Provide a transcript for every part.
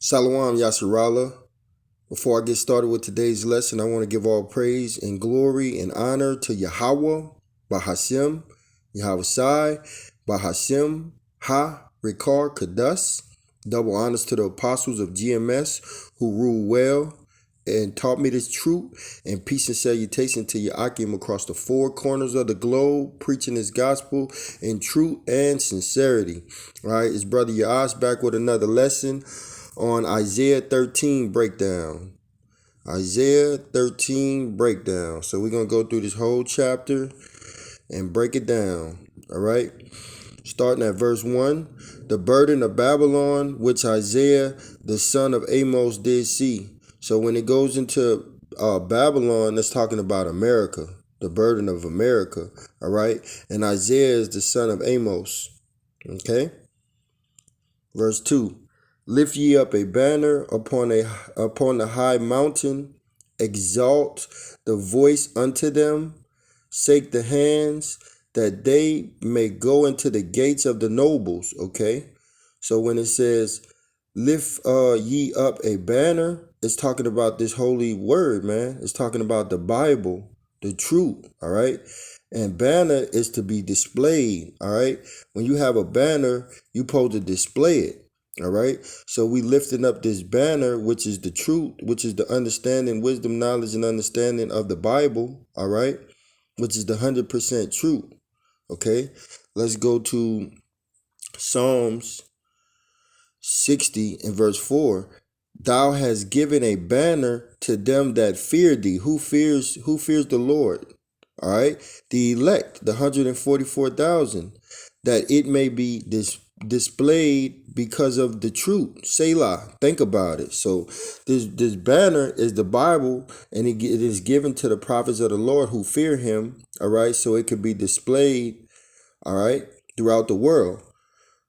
Shalom Yasharala. Before I get started with today's lesson, I want to give all praise and glory and honor to Yahweh, Bahashem, Yahweh Sai, Bahashem, Ha, Rikar, Kadas. Double honors to the apostles of GMS who rule well and taught me this truth, and peace and salutation to Yakim across the four corners of the globe, preaching this gospel in truth and sincerity. All right, it's Brother Yaas back with another lesson on Isaiah 13 breakdown. Isaiah 13 breakdown. So we're going to go through this whole chapter and break it down. All right. Starting at verse 1. The burden of Babylon, which Isaiah, the son of Amos, did see. So when it goes into Babylon, that's talking about America. The burden of America. All right. And Isaiah is the son of Amos. Okay. Verse 2. Lift ye up a banner upon the high mountain, exalt the voice unto them, shake the hands, that they may go into the gates of the nobles. Okay, so when it says lift ye up a banner, it's talking about this holy word, man. It's talking about the Bible, the truth. All right. And banner is to be displayed. All right. When you have a banner, you're supposed to display it. All right. So we lifting up this banner, which is the truth, which is the understanding, wisdom, knowledge, and understanding of the Bible. All right. Which is the 100% truth. Okay. Let's go to Psalms 60 and verse 4. Thou hast given a banner to them that fear thee. Who fears the Lord? All right. The elect, the 144,000, that it may be displayed because of the truth. Selah. Think about it. So this banner is the Bible, and it is given to the prophets of the Lord who fear him. All right. So it could be displayed. All right. Throughout the world.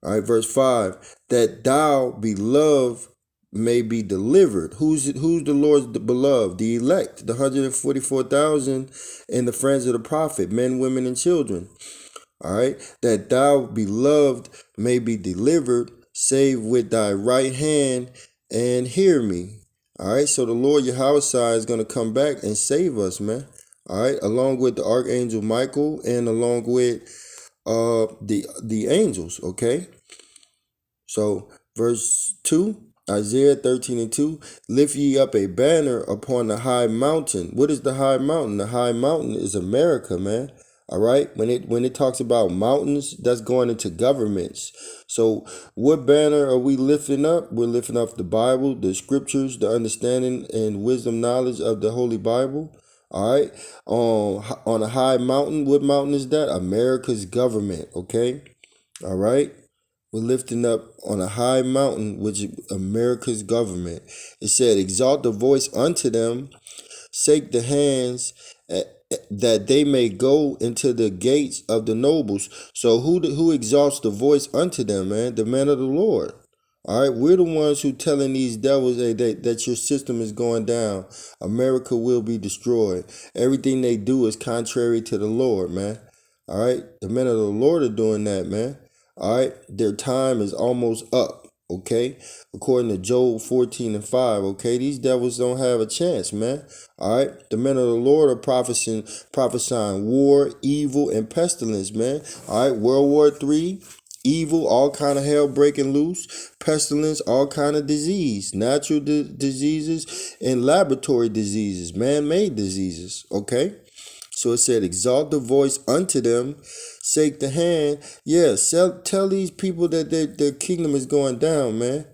All right. Verse 5. That thou, beloved, may be delivered. Who's the Lord's beloved? The elect, the 144,000 and the friends of the prophet, men, women, and children. All right. That thou, beloved, may be delivered, save with thy right hand and hear me. All right. So the Lord Yahweh is going to come back and save us, man. All right. Along with the Archangel Michael and along with the angels. Okay. So verse 2. Isaiah 13 and 2, lift ye up a banner upon the high mountain. What is the high mountain? The high mountain is America, man. All right. When it talks about mountains, that's going into governments. So what banner are we lifting up? We're lifting up the Bible, the scriptures, the understanding and wisdom knowledge of the Holy Bible. All right. On a high mountain, what mountain is that? America's government. Okay. All right. We're lifting up on a high mountain, which is America's government. It said, exalt the voice unto them, shake the hands, that they may go into the gates of the nobles. So who exalts the voice unto them, man? The men of the Lord. All right, we're the ones who telling these devils that your system is going down. America will be destroyed. Everything they do is contrary to the Lord, man. All right, the men of the Lord are doing that, man. All right, their time is almost up. Okay, according to Job 14 and 5. Okay, these devils don't have a chance, man. All right, the men of the Lord are prophesying war, evil, and pestilence, man. All right, World War III, evil, all kind of hell breaking loose, pestilence, all kind of disease, natural diseases, and laboratory diseases, man-made diseases. Okay. So it said, exalt the voice unto them, shake the hand. Yeah, tell these people that their kingdom is going down, man.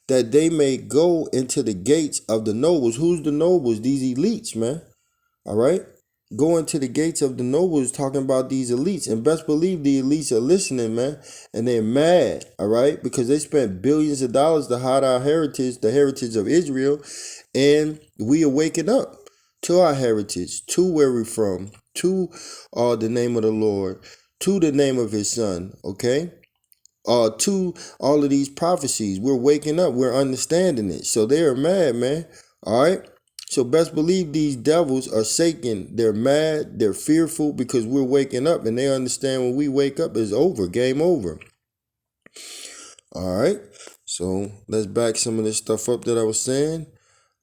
That they may go into the gates of the nobles. Who's the nobles? These elites, man. All right? Go into the gates of the nobles, talking about these elites. And best believe the elites are listening, man. And they're mad, all right? Because they spent billions of dollars to hide our heritage, the heritage of Israel. And we are waking up to our heritage, to where we're from, to the name of the Lord, to the name of his son, okay? To all of these prophecies. We're waking up, we're understanding it. So they are mad, man. All right? So best believe these devils are shaking. They're mad, they're fearful because we're waking up, and they understand when we wake up, it's over, game over. All right? So let's back some of this stuff up that I was saying.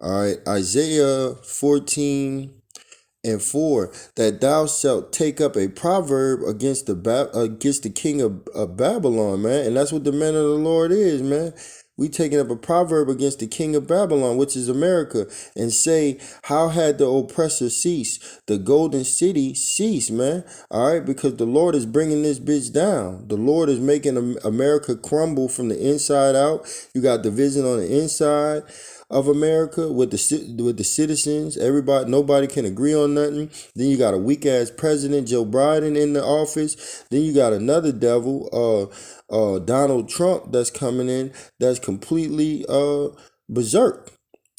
All right, Isaiah 14:4, that thou shalt take up a proverb against the king of Babylon, man. And that's what the man of the Lord is, man. We taking up a proverb against the king of Babylon, which is America, and say, how had the oppressor ceased? The golden city ceased, man. All right, because the Lord is bringing this bitch down. The Lord is making America crumble from the inside out. You got division on the inside of America with the citizens. Everybody, nobody can agree on nothing. Then you got a weak ass president, Joe Biden, in the office. Then you got another devil, Donald Trump, that's coming in, that's completely berserk.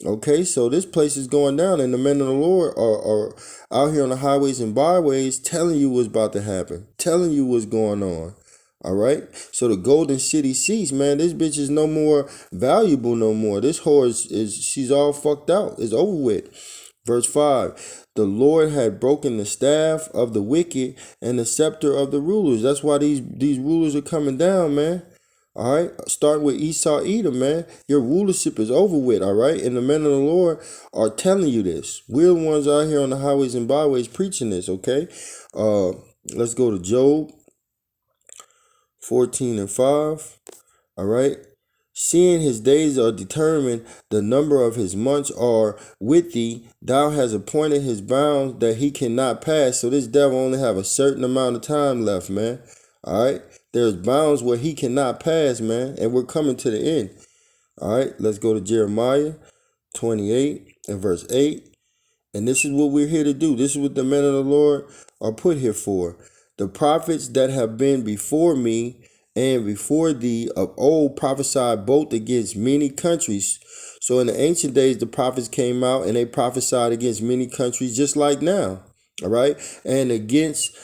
Okay, so this place is going down, and the men of the Lord are out here on the highways and byways telling you what's about to happen, telling you what's going on. All right, so the golden city ceased, man. This bitch is no more valuable no more. This whore she's all fucked out. It's over with. Verse 5, the Lord had broken the staff of the wicked and the scepter of the rulers. That's why these rulers are coming down, man. All right, starting with Esau Edom, man. Your rulership is over with, all right? And the men of the Lord are telling you this. We're the ones out here on the highways and byways preaching this, okay? Let's go to Job 14:5. All right. Seeing his days are determined, the number of his months are with thee. Thou hast appointed his bounds that he cannot pass. So this devil only have a certain amount of time left, man. All right. There's bounds where he cannot pass, man. And we're coming to the end. All right. Let's go to Jeremiah 28:8. And this is what we're here to do. This is what the men of the Lord are put here for. The prophets that have been before me and before thee of old prophesied both against many countries. So in the ancient days, the prophets came out and they prophesied against many countries just like now. All right. And against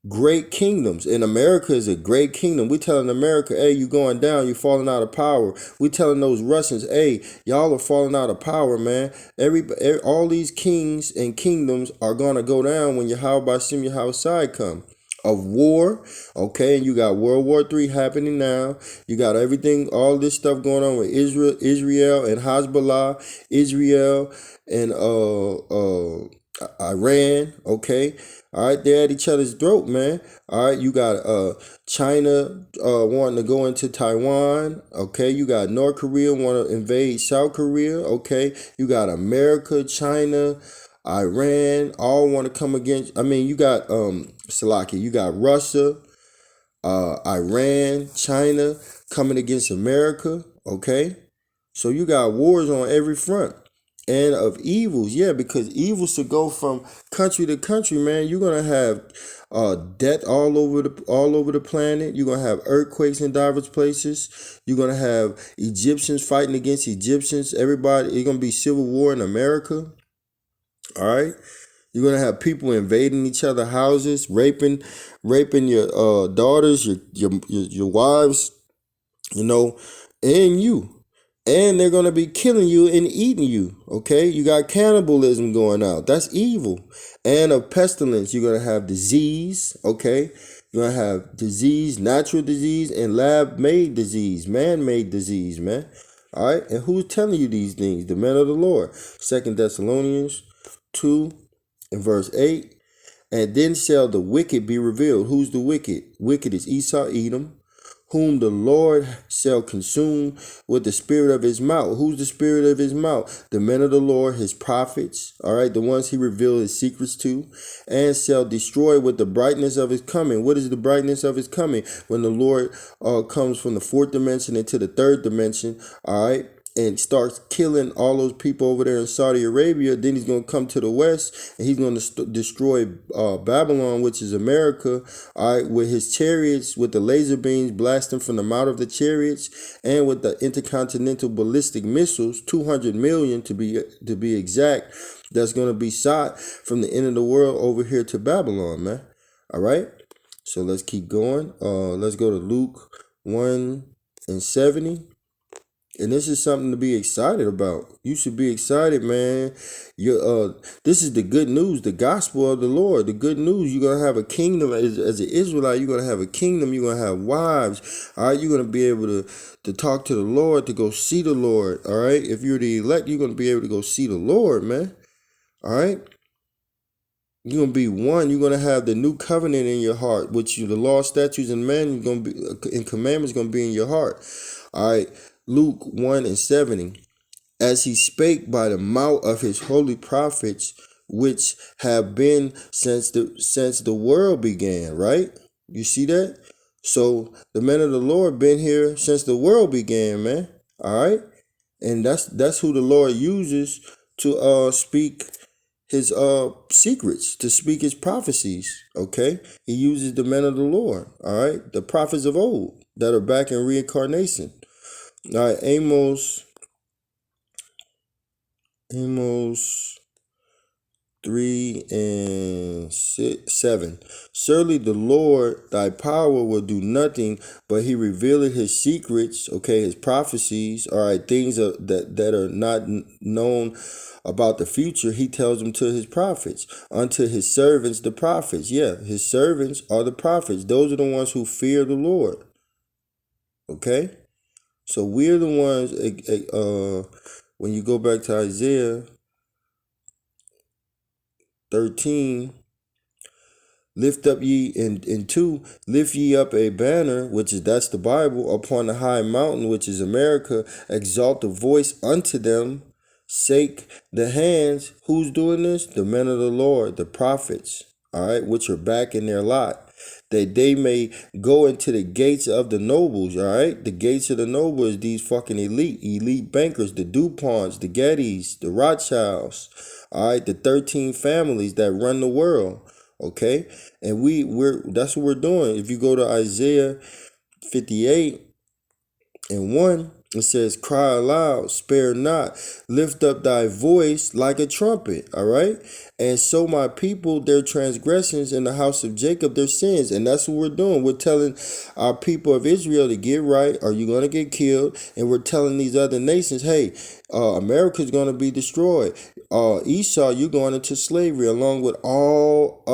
great kingdoms. And America is a great kingdom. We telling America, hey, you going down, you falling out of power. We telling those Russians, hey, y'all are falling out of power, man. All these kings and kingdoms are gonna go down when Yahweh Bashim Yahushai come. Of war, okay, and you got World War III happening now. You got everything, all this stuff going on with Israel and Hezbollah, Israel and Iran, okay. All right, they're at each other's throat, man. All right, you got China wanting to go into Taiwan, okay. You got North Korea want to invade South Korea, okay. You got America, China, Iran, all want to come against. I mean, you got Salaki, you got Russia, Iran, China coming against America, okay? So you got wars on every front. And of evils, yeah, because evils should go from country to country, man. You're gonna have death all over the planet. You're gonna have earthquakes in diverse places. You're gonna have Egyptians fighting against Egyptians. Everybody, it's gonna be civil war in America. All right, you're gonna have people invading each other's houses, raping your daughters, your wives, you know, and you, and they're gonna be killing you and eating you. Okay, you got cannibalism going out. That's evil, and a pestilence. You're gonna have disease. Okay, you're gonna have disease, natural disease, and lab-made disease, man-made disease, man. All right, and who's telling you these things? The men of the Lord. 2 Thessalonians 2 and verse 8. And then shall the wicked be revealed. Who's the wicked? Wicked is Esau Edom, whom the Lord shall consume with the spirit of his mouth. Who's the spirit of his mouth? The men of the Lord, his prophets, all right, the ones he revealed his secrets to, and shall destroy with the brightness of his coming. What is the brightness of his coming? When the Lord comes from the fourth dimension into the third dimension, all right, and starts killing all those people over there in Saudi Arabia. Then he's going to come to the west and he's going to destroy Babylon, which is America, all right, with his chariots, with the laser beams blasting from the mouth of the chariots, and with the intercontinental ballistic missiles, 200 million to be exact, that's going to be shot from the end of the world over here to Babylon, man. All right, so let's keep going. Let's go to Luke 1:70. And this is something to be excited about. You should be excited, man. This is the good news, the gospel of the Lord. The good news, you're gonna have a kingdom as an Israelite. You're gonna have a kingdom. You're gonna have wives. All right, you're gonna be able to talk to the Lord, to go see the Lord. All right, if you're the elect, you're gonna be able to go see the Lord, man. All right. You're gonna be one. You're gonna have the new covenant in your heart, which the law, statutes, and men gonna be and commandments gonna be in your heart. All right, Luke 1:70. As he spake by the mouth of his holy prophets, which have been since the world began. Right? You see that? So the men of the Lord been here since the world began, man. All right, and that's who the Lord uses to speak his secrets, to speak his prophecies. Okay, he uses the men of the Lord. All right, the prophets of old that are back in reincarnation. All right, Amos 3:7. Surely the Lord thy power will do nothing, but he revealeth his secrets, okay, his prophecies, all right, things that are not known about the future. He tells them to his prophets, unto his servants, the prophets. Yeah, his servants are the prophets. Those are the ones who fear the Lord. Okay, so we're the ones. When you go back to Isaiah 13, lift up ye in 2, lift ye up a banner, that's the Bible, upon the high mountain, which is America, exalt the voice unto them, shake the hands. Who's doing this? The men of the Lord, the prophets, all right, which are back in their lot, that they may go into the gates of the nobles. All right, the gates of the nobles, these fucking elite bankers, the DuPonts, the Gettys, the Rothschilds, all right, the 13 families that run the world. Okay, and that's what we're doing. If you go to Isaiah 58:1, it says, cry aloud, spare not, lift up thy voice like a trumpet. All right, and show my people their transgressions, in the house of Jacob their sins. And that's what we're doing. We're telling our people of Israel to get right, or you're going to get killed. And we're telling these other nations, hey, America's going to be destroyed. Esau, you're going into slavery along with all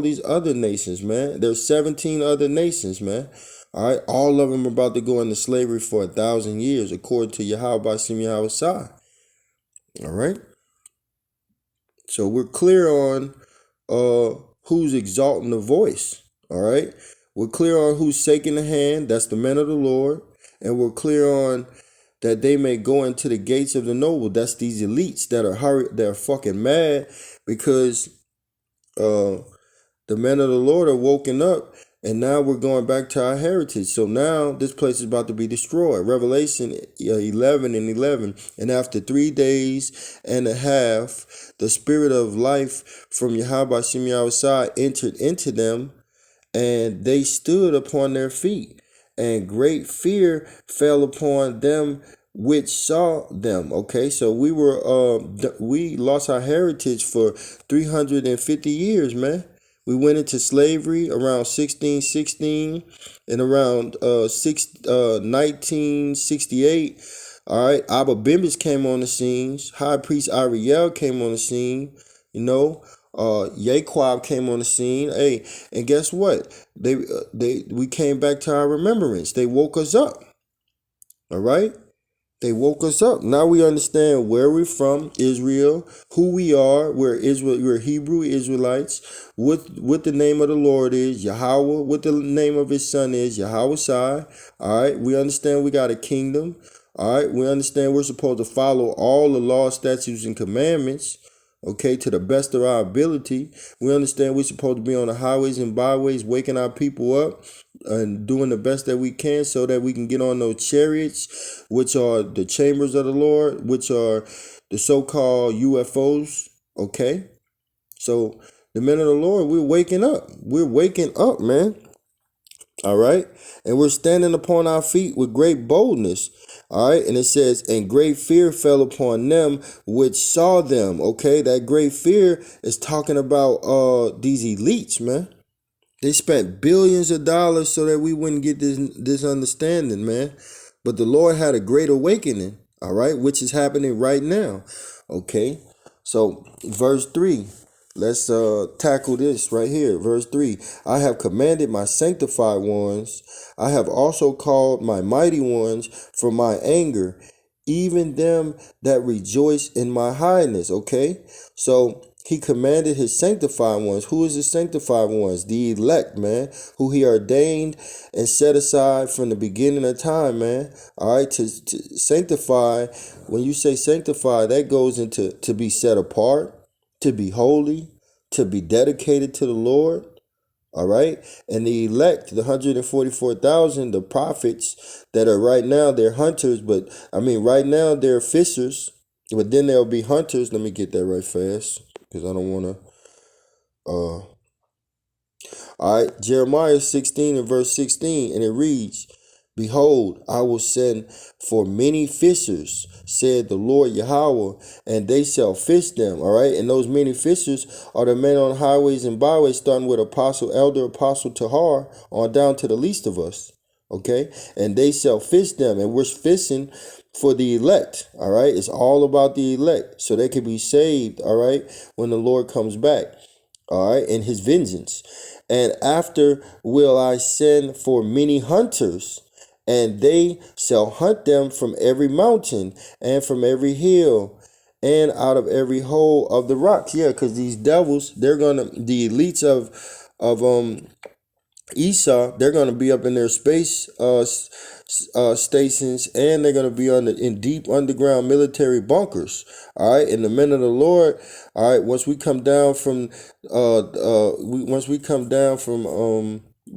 these other nations, man. There's 17 other nations, man. All right, all of them are about to go into slavery for 1,000 years, according to Yahweh Bashim Yahushai. All right, so we're clear on who's exalting the voice. All right, we're clear on who's shaking the hand. That's the men of the Lord, and we're clear on that they may go into the gates of the noble. That's these elites that are fucking mad because the men of the Lord are woken up. And now we're going back to our heritage. So now this place is about to be destroyed. Revelation 11:11. And after 3 days and a half, the spirit of life from Yahweh Shem Yahushai entered into them, and they stood upon their feet. And great fear fell upon them which saw them. Okay, so we lost our heritage for 350 years, man. We went into slavery around 1616, and around 1968. All right, Abba Bimbis came on the scenes. High Priest Ariel came on the scene. You know, Yaquab came on the scene. Hey, and guess what? We came back to our remembrance. They woke us up. All right. They woke us up. Now we understand where we're from, Israel, who we are. We're Israel. We're Hebrew Israelites. What the name of the Lord is, Yahweh. What the name of his son is, Yahushai. All right. We understand we got a kingdom. All right. We understand we're supposed to follow all the laws, statutes, and commandments. Okay, to the best of our ability. We understand we're supposed to be on the highways and byways, waking our people up and doing the best that we can so that we can get on those chariots, which are the chambers of the Lord, which are the so-called UFOs. Okay, so the men of the Lord, we're waking up. We're waking up, man. All right, and we're standing upon our feet with great boldness. All right, and it says, and great fear fell upon them which saw them. Okay, that great fear is talking about these elites, man. They spent billions of dollars so that we wouldn't get this understanding, man. But the Lord had a great awakening, all right, which is happening right now. Okay. So verse 3. Let's tackle this right here. Verse 3. I have commanded my sanctified ones. I have also called my mighty ones from my anger, even them that rejoice in my highness. Okay. So he commanded his sanctified ones. Who is the sanctified ones? The elect, man, who he ordained and set aside from the beginning of time, man. All right, to sanctify. When you say sanctify, that goes into to be set apart, to be holy, to be dedicated to the Lord. All right. And the elect, the 144,000, the prophets that are right now, they're hunters, but I mean, right now they're fishers, but then there'll be hunters. Let me get that right fast because I don't want to. All right. Jeremiah 16 and verse 16, and it reads, Behold, I will send for many fishers, said the Lord Yahweh, and they shall fish them. All right. And those many fishers are the men on highways and byways, starting with Apostle, Elder Apostle Tahar, on down to the least of us. Okay. And they shall fish them. And we're fishing for the elect. All right. It's all about the elect so they can be saved. All right. When the Lord comes back. All right. In his vengeance. And after will I send for many hunters, and they shall hunt them from every mountain and from every hill and out of every hole of the rocks. Yeah, because these devils, the elites of Esau, they're gonna be up in their space stations, and they're gonna be in deep underground military bunkers. All right, and the men of the Lord. All right, once we come down from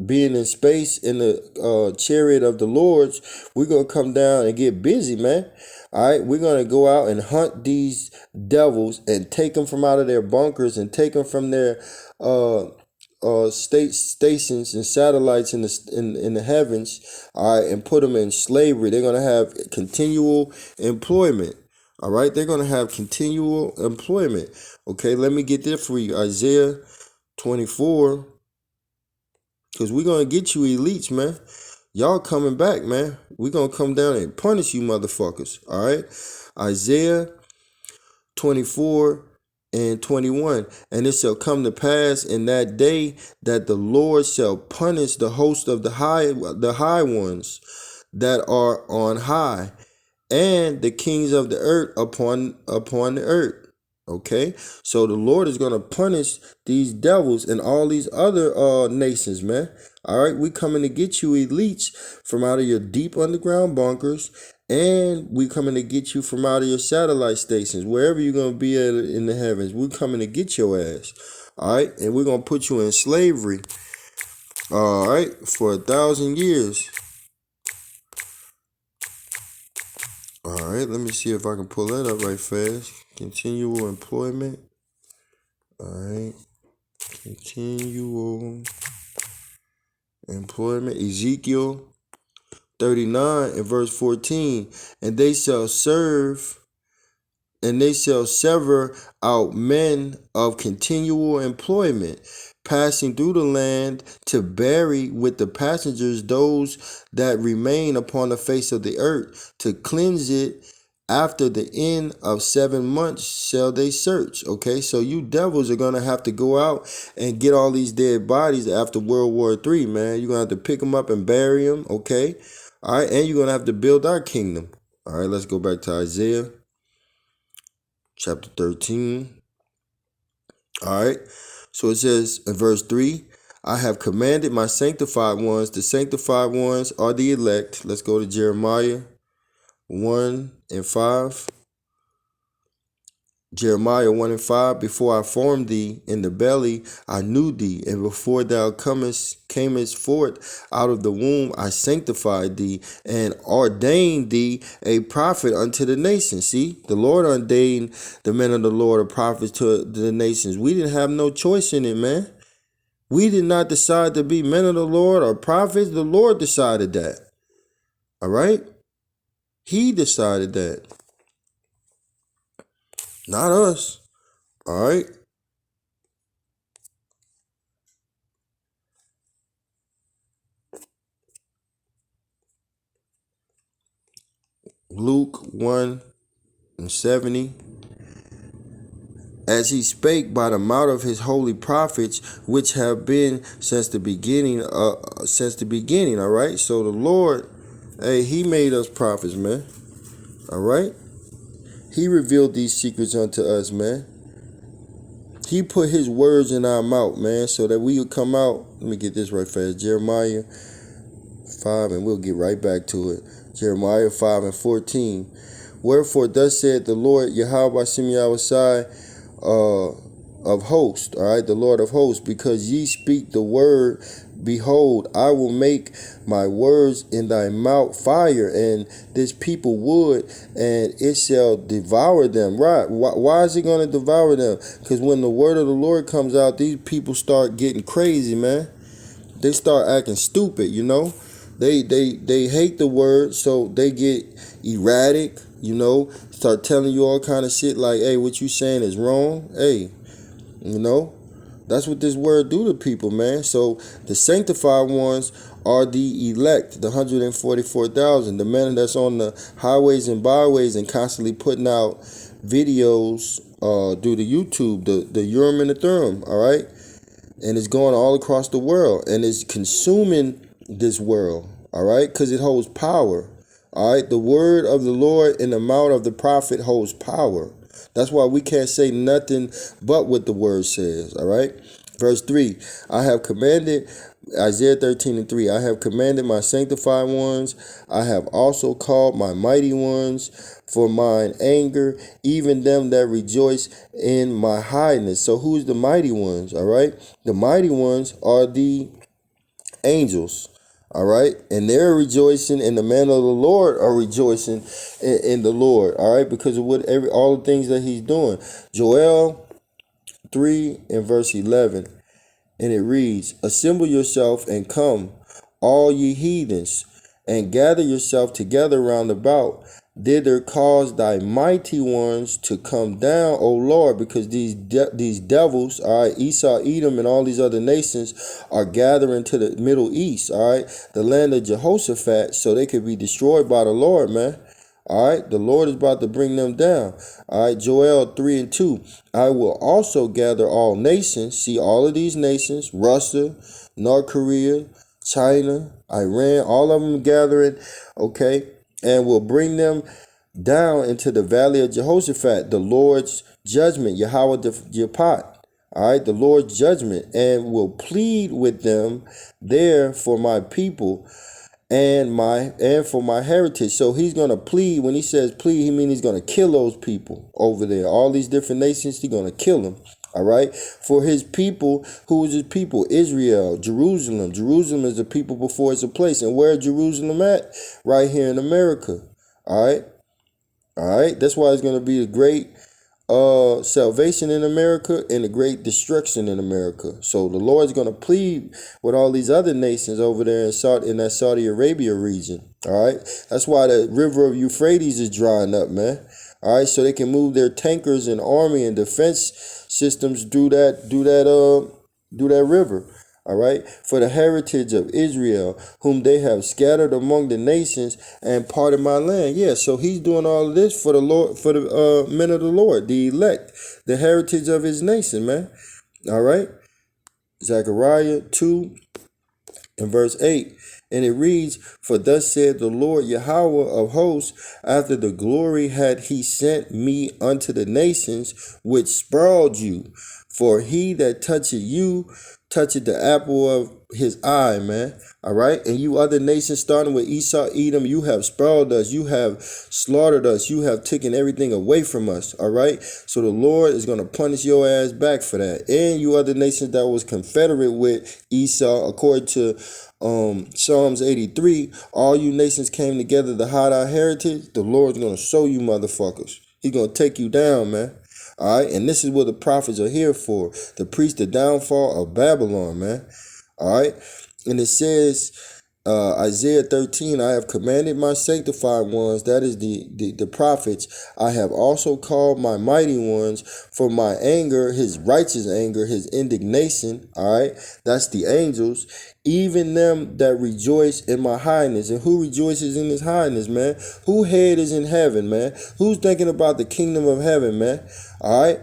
being in space in the chariot of the Lord's, we're gonna come down and get busy, man. All right, we're gonna go out and hunt these devils and take them from out of their bunkers and take them from their state stations and satellites in the heavens, all right, and put them in slavery. They're gonna have continual employment. All right, they're gonna have continual employment. Okay, let me get that for you. Isaiah 24, because we're gonna get you elites, man. Y'all coming back, man. We're gonna come down and punish you motherfuckers. All right, Isaiah 24 and 21. And it shall come to pass in that day that the Lord shall punish the host of the high ones that are on high, and the kings of the earth upon the earth. Okay, so the Lord is gonna punish these devils and all these other nations, man. All right, we coming to get you elites from out of your deep underground bunkers, and we coming to get you from out of your satellite stations, wherever you're gonna be at in the heavens. We coming to get your ass. All right, and we're gonna put you in slavery. All right, for 1,000 years. All right, let me see if I can pull that up right fast. Continual employment. All right, continual employment. Ezekiel 39 and verse 14. And they shall sever out men of continual employment, passing through the land to bury with the passengers those that remain upon the face of the earth, to cleanse it. After the end of 7 months shall they search. Okay, so you devils are gonna have to go out and get all these dead bodies after World War III, man. You're gonna have to pick them up and bury them. Okay, all right, and you're gonna have to build our kingdom. All right, let's go back to Isaiah chapter 13. All right, so it says in verse 3, I have commanded my sanctified ones. The sanctified ones are the elect. Let's go to Jeremiah 1 and 5. Jeremiah 1 and 5, before I formed thee in the belly, I knew thee, and before thou camest forth out of the womb, I sanctified thee, and ordained thee a prophet unto the nations. See, the Lord ordained the men of the Lord a prophets to the nations. We didn't have no choice in it, man. We did not decide to be men of the Lord or prophets. The Lord decided that. All right? He decided that. Not us. All right? Luke 1:70. As he spake by the mouth of his holy prophets, which have been since the beginning. All right. So the Lord, hey, he made us prophets, man. All right. He revealed these secrets unto us, man. He put his words in our mouth, man, so that we would come out. Let me get this right fast. Jeremiah 5, and we'll get right back to it. Jeremiah 5:14. Wherefore thus said the Lord Yahweh Shai, of hosts, all right, the Lord of hosts, because ye speak the word, behold, I will make my words in thy mouth fire, and this people wood, and it shall devour them. Right? Why is it going to devour them? Because when the word of the Lord comes out, these people start getting crazy, man. They start acting stupid, you know. They hate the word, so they get erratic, you know, start telling you all kind of shit like, hey, what you saying is wrong. Hey, you know, that's what this word do to people, man. So the sanctified ones are the elect, the 144,000, the men that's on the highways and byways and constantly putting out videos through the YouTube, the Urim and the Thummim, all right? And it's going all across the world, and it's consuming this world, all right, because it holds power, all right. The word of the Lord in the mouth of the prophet holds power. That's why we can't say nothing but what the word says, all right. Verse 3, I have commanded, Isaiah 13:3, I have commanded my sanctified ones, I have also called my mighty ones for mine anger, even them that rejoice in my highness. So who's the mighty ones, all right? The mighty ones are the angels, all right, and they're rejoicing, and the men of the Lord are rejoicing in the Lord, all right, because of all the things that he's doing. Joel 3:11, and it reads, assemble yourself and come, all ye heathens, and gather yourself together round about. Thither cause thy mighty ones to come down, O Lord, because these devils, all right, Esau, Edom, and all these other nations are gathering to the Middle East, all right, the land of Jehoshaphat, so they could be destroyed by the Lord, man. All right, the Lord is about to bring them down. All right, Joel 3:2. I will also gather all nations. See, all of these nations, Russia, North Korea, China, Iran, all of them gathering, okay, and will bring them down into the valley of Jehoshaphat, the Lord's judgment, Yahweh Japhat. All right, the Lord's judgment, and will plead with them there for my people and for my heritage. So he's gonna plead. When he says plead, he means he's gonna kill those people over there. All these different nations, he's gonna kill them. All right, for his people. Who is his people? Israel, Jerusalem. Jerusalem is a people before it's a place. And where is Jerusalem at? Right here in America. All right, all right. That's why it's gonna be a great salvation in America and a great destruction in America. So the Lord's going to plead with all these other nations over there in that Saudi Arabia region. All right. That's why the river of Euphrates is drying up, man. All right. So they can move their tankers and army and defense systems through that river. All right, for the heritage of Israel, whom they have scattered among the nations and parted my land. Yeah, so he's doing all of this for the Lord, for the men of the Lord, the elect, the heritage of his nation, man. All right, Zechariah 2:8. And it reads, for thus said the Lord Yahweh of hosts, after the glory had he sent me unto the nations which sprawled you. For he that toucheth you toucheth the apple of his eye, man. All right. And you other nations, starting with Esau, Edom, you have sprawled us. You have slaughtered us. You have taken everything away from us. All right. So the Lord is going to punish your ass back for that. And you other nations that was confederate with Esau, according to Psalms 83, all you nations came together to hide our heritage. The Lord's going to show you motherfuckers. He's going to take you down, man. All right, and this is what the prophets are here for, to preach the downfall of Babylon, man. All right, and it says Isaiah 13, I have commanded my sanctified ones, that is the prophets. I have also called my mighty ones for my anger, his righteous anger, his indignation. All right, that's the angels, even them that rejoice in my highness. And who rejoices in his highness, man? Who head is in heaven, man? Who's thinking about the kingdom of heaven, man? All right.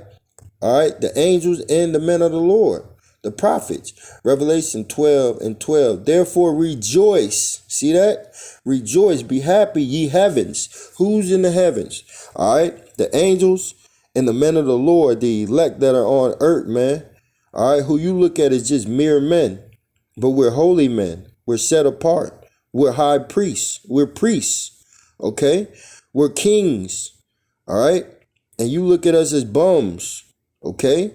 All right, the angels and the men of the Lord, the prophets. Revelation 12 and 12. Therefore rejoice. See that? Rejoice, be happy, ye heavens. Who's in the heavens? All right, the angels and the men of the Lord, the elect that are on earth, man. All right, who you look at is just mere men, but we're holy men. We're set apart. We're high priests. We're priests. Okay, we're kings. All right, and you look at us as bums. Okay.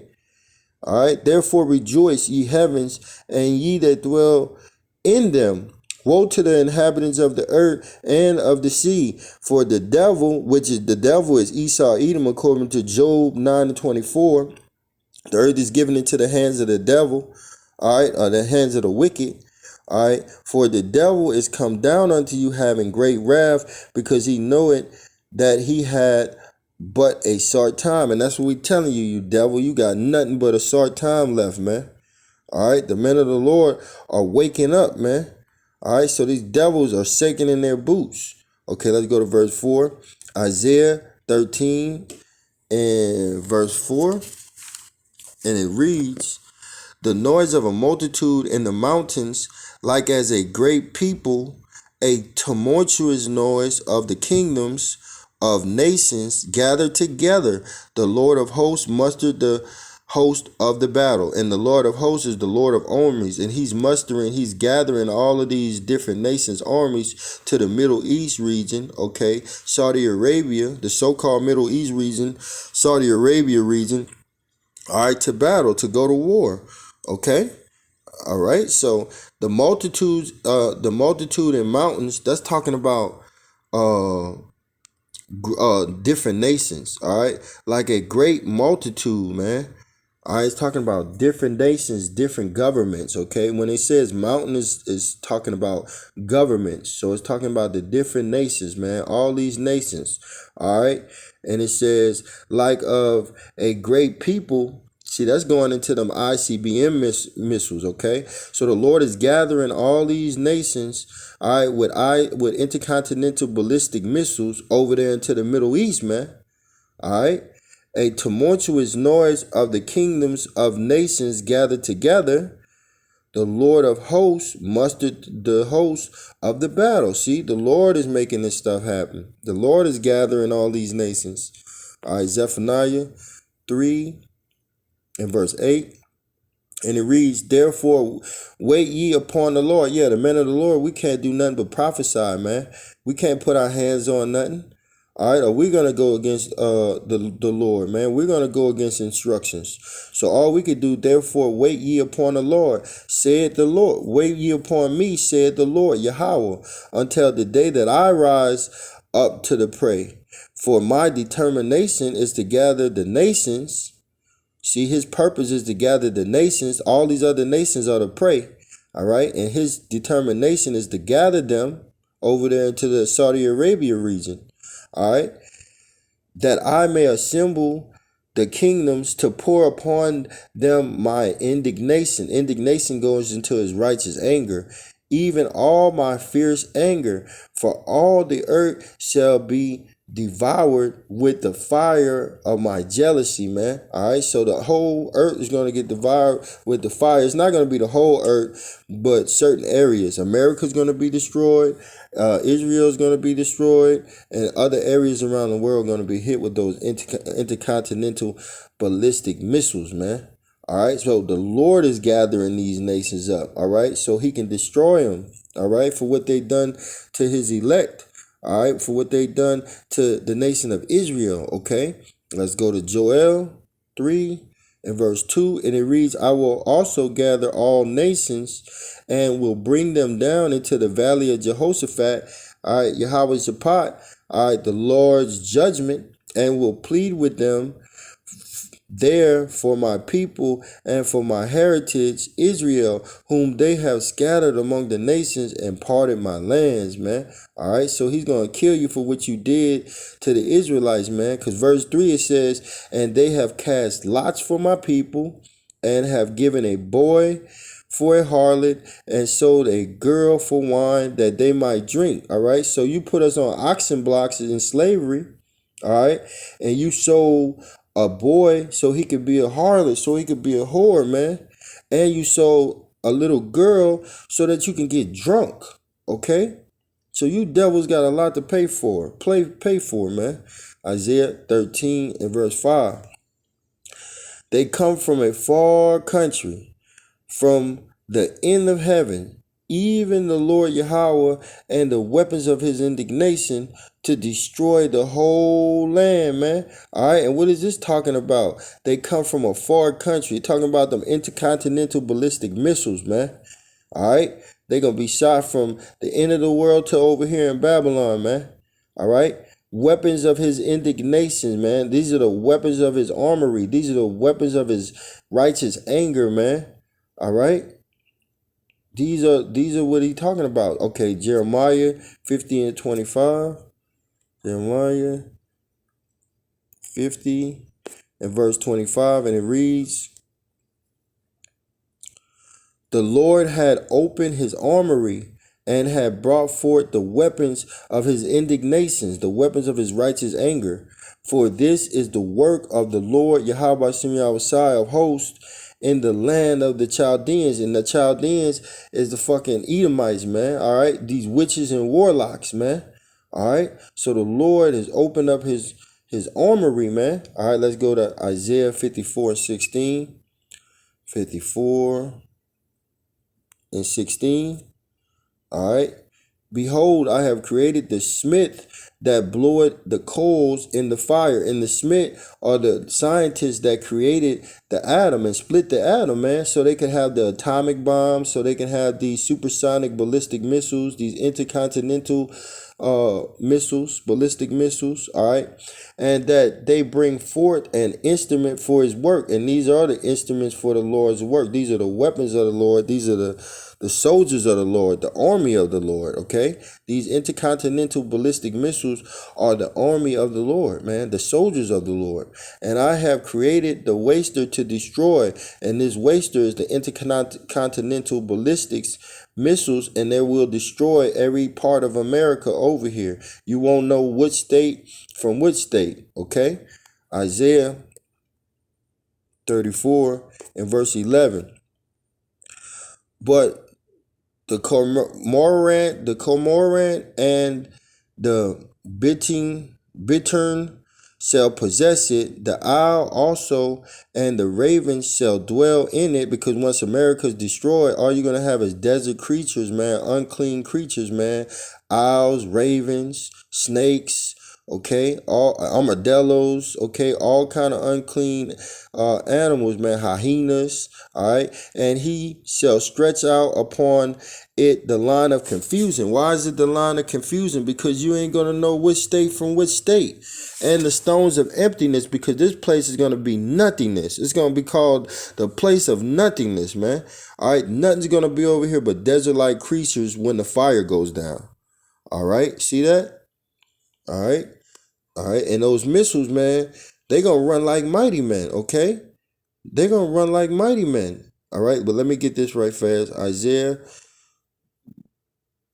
All right. Therefore rejoice, ye heavens, and ye that dwell in them. Woe to the inhabitants of the earth and of the sea. For the devil, which is the devil is Esau, Edom, according to Job 9 and 24. The earth is given into the hands of the devil. All right. Or the hands of the wicked. All right. For the devil is come down unto you having great wrath, because he knoweth that he had but a short time. And that's what we telling you, you devil. You got nothing but a short time left, man. All right. The men of the Lord are waking up, man. All right. So these devils are shaking in their boots. Okay. Let's go to verse 4. Isaiah 13 and verse 4. And it reads, the noise of a multitude in the mountains, like as a great people, a tumultuous noise of the kingdoms of nations gathered together. The Lord of hosts mustered the host of the battle. And the Lord of hosts is the Lord of armies. And he's gathering all of these different nations' armies to the Middle East region. Okay. Saudi Arabia, the so-called Middle East region, Saudi Arabia region. All right. To battle, to go to war. Okay. All right. So the multitude in mountains, that's talking about, different nations. All right, like a great multitude, man. All right, it's talking about different nations, different governments. Okay, when it says mountain is talking about governments, so it's talking about the different nations, man. All these nations. All right, and it says like of a great people. See, that's going into them ICBM missiles, okay? So the Lord is gathering all these nations, all right, with intercontinental ballistic missiles over there into the Middle East, man. All right? A tumultuous noise of the kingdoms of nations gathered together. The Lord of hosts mustered the hosts of the battle. See, the Lord is making this stuff happen. The Lord is gathering all these nations. All right, Zephaniah 3 in verse 8, and it reads, therefore wait ye upon the Lord. Yeah, the men of the Lord, we can't do nothing but prophesy, man. We can't put our hands on nothing. All right, or we're going to go against the Lord, man. We're going to go against instructions. So all we could do, therefore wait ye upon the Lord, said the Lord. Wait ye upon me, said the Lord, Yahweh, until the day that I rise up to the prey. For my determination is to gather the nations. See, his purpose is to gather the nations. All these other nations are to prey. All right. And his determination is to gather them over there into the Saudi Arabia region. All right. That I may assemble the kingdoms to pour upon them my indignation. Indignation goes into his righteous anger. Even all my fierce anger. For all the earth shall be devoured with the fire of my jealousy, man. All right, so the whole earth is going to get devoured with the fire. It's not going to be the whole earth, but certain areas. America's going to be destroyed. Israel is going to be destroyed, and other areas around the world are going to be hit with those intercontinental ballistic missiles, man. All right, so the Lord is gathering these nations up. All right, so he can destroy them. All right, for what they've done to his elect. All right, for what they done to the nation of Israel. Okay, let's go to Joel 3 and verse 2. And it reads, I will also gather all nations and will bring them down into the valley of Jehoshaphat. All right, Yahweh Shaphat. All right, the Lord's judgment, and will plead with them there for my people and for my heritage Israel, whom they have scattered among the nations and parted my lands, man. All right, so he's going to kill you for what you did to the Israelites, man, because verse 3 it says, and they have cast lots for my people and have given a boy for a harlot and sold a girl for wine that they might drink. All right, so you put us on oxen blocks in slavery. All right, and you sold a boy so he could be a harlot, so he could be a whore, man. And you sold a little girl so that you can get drunk. Okay, so you devils got a lot to pay for. Pay for, man. Isaiah 13 and verse 5. They come from a far country, from the end of heaven, even the Lord Yahweh and the weapons of his indignation to destroy the whole land, man. All right, and what is this talking about? They come from a far country, talking about them intercontinental ballistic missiles, man. All right, they're going to be shot from the end of the world to over here in Babylon, man. All right, weapons of his indignation, man. These are the weapons of his armory. These are the weapons of his righteous anger, man. All right. These are what he's talking about. Okay, Jeremiah 50 and 25. Jeremiah 50 and verse 25, and it reads, the Lord had opened his armory and had brought forth the weapons of his indignations, the weapons of his righteous anger. For this is the work of the Lord Yahweh of hosts in the land of the Chaldeans. And the Chaldeans is the fucking Edomites, man. All right, these witches and warlocks, man. All right, so the Lord has opened up his armory, man. All right, let's go to Isaiah 54 and 16. 54 and 16. All right. Behold, I have created the smith that bloweth the coals in the fire. And the smith are the scientists that created the atom and split the atom, man, so they can have the atomic bombs, so they can have these supersonic ballistic missiles, these intercontinental missiles, ballistic missiles. All right. And that they bring forth an instrument for his work. And these are the instruments for the Lord's work. These are the weapons of the Lord. These are the soldiers of the Lord, the army of the Lord, okay? These intercontinental ballistic missiles are the army of the Lord, man, the soldiers of the Lord. And I have created the waster to destroy, and this waster is the intercontinental ballistics missiles, and they will destroy every part of America over here. You won't know which state from which state, okay? Isaiah 34 and verse 11. But the cormorant and the bittern shall possess it, the owl also and the raven shall dwell in it, because once America's destroyed, all you're going to have is desert creatures, man, unclean creatures, man, owls, ravens, snakes, okay, all armadillos, okay, all kind of unclean animals, man, hyenas, all right, and he shall stretch out upon it the line of confusion. Why is it the line of confusion? Because you ain't gonna know which state from which state. And the stones of emptiness, because this place is gonna be nothingness. It's gonna be called the place of nothingness, man. All right, nothing's gonna be over here but desert-like creatures when the fire goes down. All right, see that? All right. All right, and those missiles, man, they gonna run like mighty men, okay? They gonna run like mighty men. All right, but let me get this right fast. Isaiah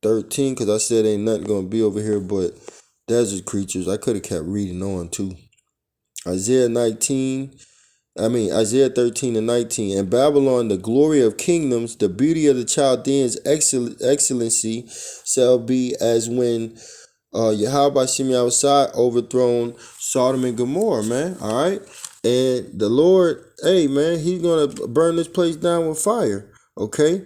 13, because I said ain't nothing gonna be over here but desert creatures. I could have kept reading on too. Isaiah 13 and 19. And Babylon, the glory of kingdoms, the beauty of the Chaldeans' excellency shall be as when Yahweh Shimei overthrown Sodom and Gomorrah, man. All right. And the Lord, hey, man, he's going to burn this place down with fire. Okay.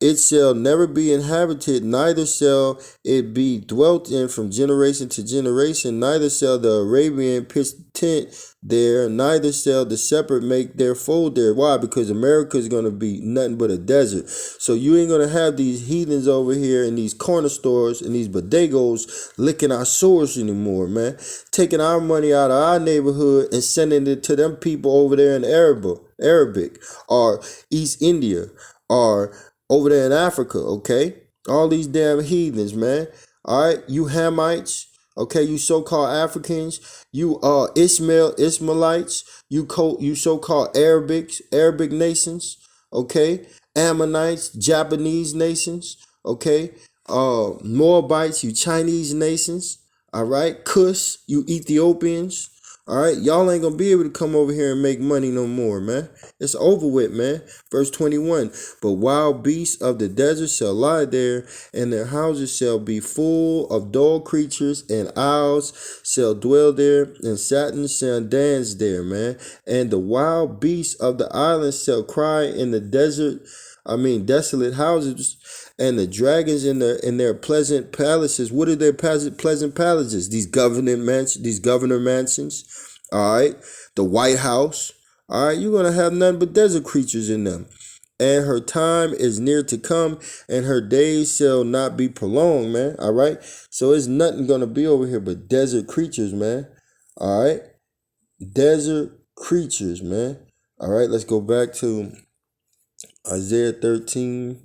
It shall never be inhabited, neither shall it be dwelt in from generation to generation. Neither shall the Arabian pitch tent there, neither shall the shepherd make their fold there. Why? Because America is going to be nothing but a desert. So you ain't going to have these heathens over here in these corner stores and these bodegos licking our sores anymore, man. Taking our money out of our neighborhood and sending it to them people over there in Arabic or East India or over there in Africa, okay? All these damn heathens, man. All right, you Hamites, okay? You so-called Africans, you Ishmaelites, you so-called Arabic nations, okay? Ammonites, Japanese nations, okay? Moabites, you Chinese nations, all right? Kush, you Ethiopians, all right? Y'all ain't gonna be able to come over here and make money no more, man. It's over with, man. Verse 21, but wild beasts of the desert shall lie there, and their houses shall be full of dull creatures, and owls shall dwell there, and satins shall dance there, man. And the wild beasts of the islands shall cry in the desolate houses, and the dragons in their pleasant palaces. What are their pleasant palaces? These governor mansions. All right, the White House. All right, you're gonna have nothing but desert creatures in them. And her time is near to come, and her days shall not be prolonged, man. All right, so it's nothing gonna be over here but desert creatures, man. All right, desert creatures, man. All right, let's go back to Isaiah 13.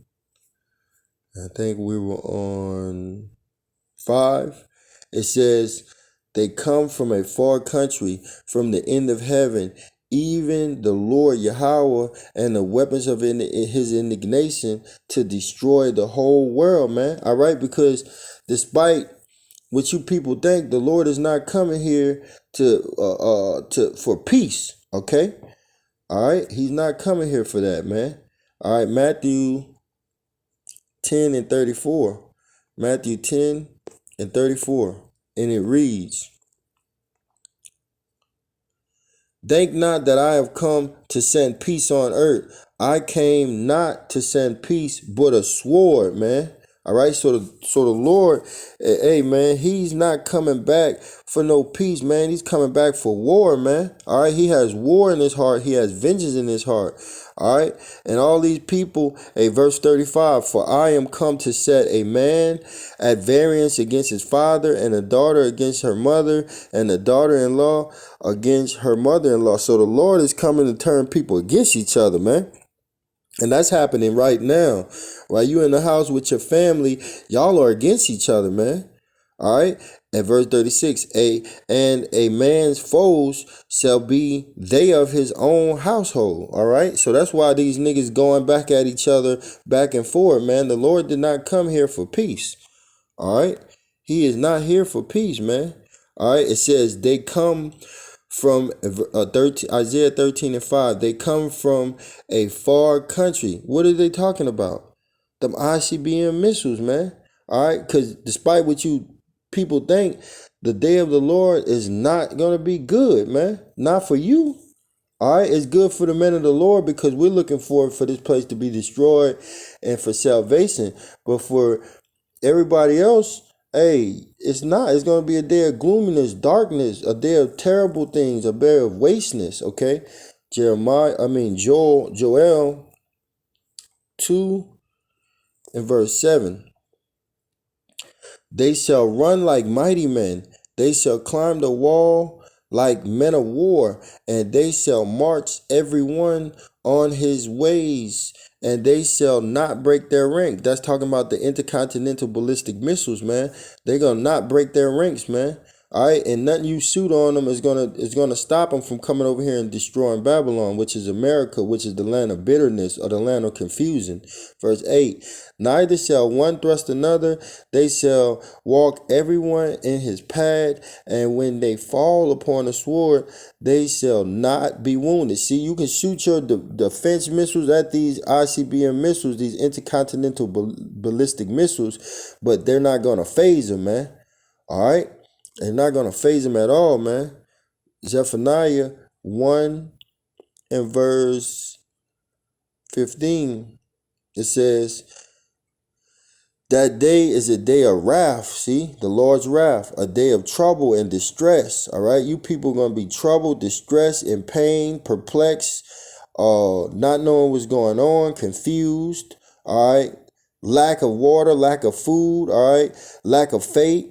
I think we were on 5. It says, they come from a far country, from the end of heaven, even the Lord Yahweh, and the weapons of his indignation to destroy the whole world, man. All right, because despite what you people think, the Lord is not coming here for peace. Okay, all right, he's not coming here for that, man. All right, Matthew 10 and 34. Matthew 10 and 34. And it reads, think not that I have come to send peace on earth. I came not to send peace, but a sword, man. All right, so the Lord, hey man, he's not coming back for no peace, man. He's coming back for war, man. All right, he has war in his heart. He has vengeance in his heart. All right, and all these people, verse 35, for I am come to set a man at variance against his father, and a daughter against her mother, and a daughter-in-law against her mother-in-law. So the Lord is coming to turn people against each other, man. And that's happening right now. While you in the house with your family, y'all are against each other, man. All right. At verse 36, and a man's foes shall be they of his own household. All right. So that's why these niggas going back at each other back and forth, man. The Lord did not come here for peace. All right. He is not here for peace, man. All right. It says they come from Isaiah 13 and 5. They come from a far country. What are they talking about? Them ICBM missiles, man. All right, because despite what you people think, the day of the Lord is not going to be good, man. Not for you. All right, it's good for the men of the Lord because we're looking for this place to be destroyed and for salvation. But for everybody else, hey, it's not. It's going to be a day of gloominess, darkness, a day of terrible things, a day of wasteness, okay? Joel 2 and verse 7. They shall run like mighty men. They shall climb the wall like men of war, and they shall march every one on his ways, and they shall not break their rank. That's talking about the intercontinental ballistic missiles, man. They're gonna not break their ranks, man. All right, and nothing you shoot on them is gonna stop them from coming over here and destroying Babylon, which is America, which is the land of bitterness or the land of confusion. Verse 8, neither shall one thrust another, they shall walk everyone in his path, and when they fall upon a sword, they shall not be wounded. See, you can shoot your defense missiles at these ICBM missiles, these intercontinental ballistic missiles, but they're not gonna phase them, man. All right. They're not going to phase him at all, man. Zephaniah 1 and verse 15, it says, That day is a day of wrath, see? The Lord's wrath, a day of trouble and distress, all right? You people are going to be troubled, distressed, in pain, perplexed, not knowing what's going on, confused, all right? Lack of water, lack of food, all right? Lack of faith.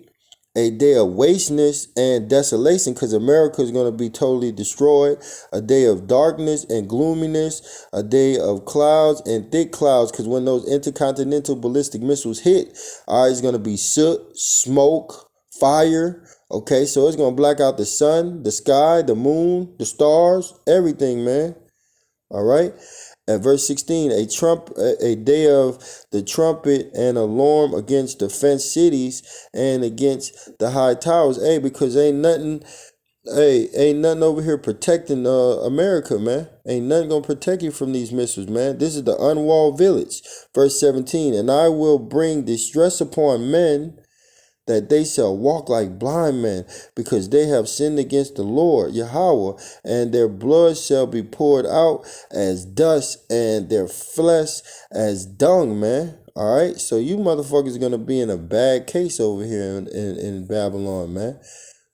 A day of wasteness and desolation, because America is going to be totally destroyed. A day of darkness and gloominess. A day of clouds and thick clouds, because when those intercontinental ballistic missiles hit, all right, it's going to be soot, smoke, fire. Okay, so it's going to black out the sun, the sky, the moon, the stars, everything, man. All right. At verse 16, a day of the trumpet and alarm against the fenced cities and against the high towers. Hey, because ain't nothing over here protecting America, man. Ain't nothing gonna protect you from these missiles, man. This is the unwalled village. Verse 17, and I will bring distress upon men, that they shall walk like blind men, because they have sinned against the Lord Yahweh, and their blood shall be poured out as dust, and their flesh as dung, man. All right, so you motherfuckers gonna be in a bad case over here in Babylon, man.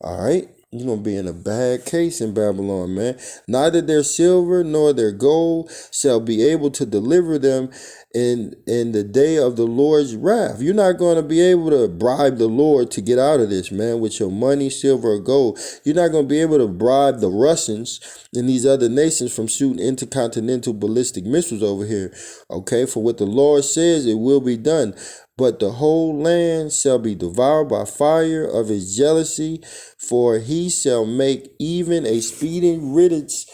All right. You're going to be in a bad case in Babylon, man. Neither their silver nor their gold shall be able to deliver them in the day of the Lord's wrath. You're not going to be able to bribe the Lord to get out of this, man, with your money, silver, or gold. You're not going to be able to bribe the Russians and these other nations from shooting intercontinental ballistic missiles over here. Okay, for what the Lord says, it will be done. But the whole land shall be devoured by fire of his jealousy, for he shall make even a speeding riddance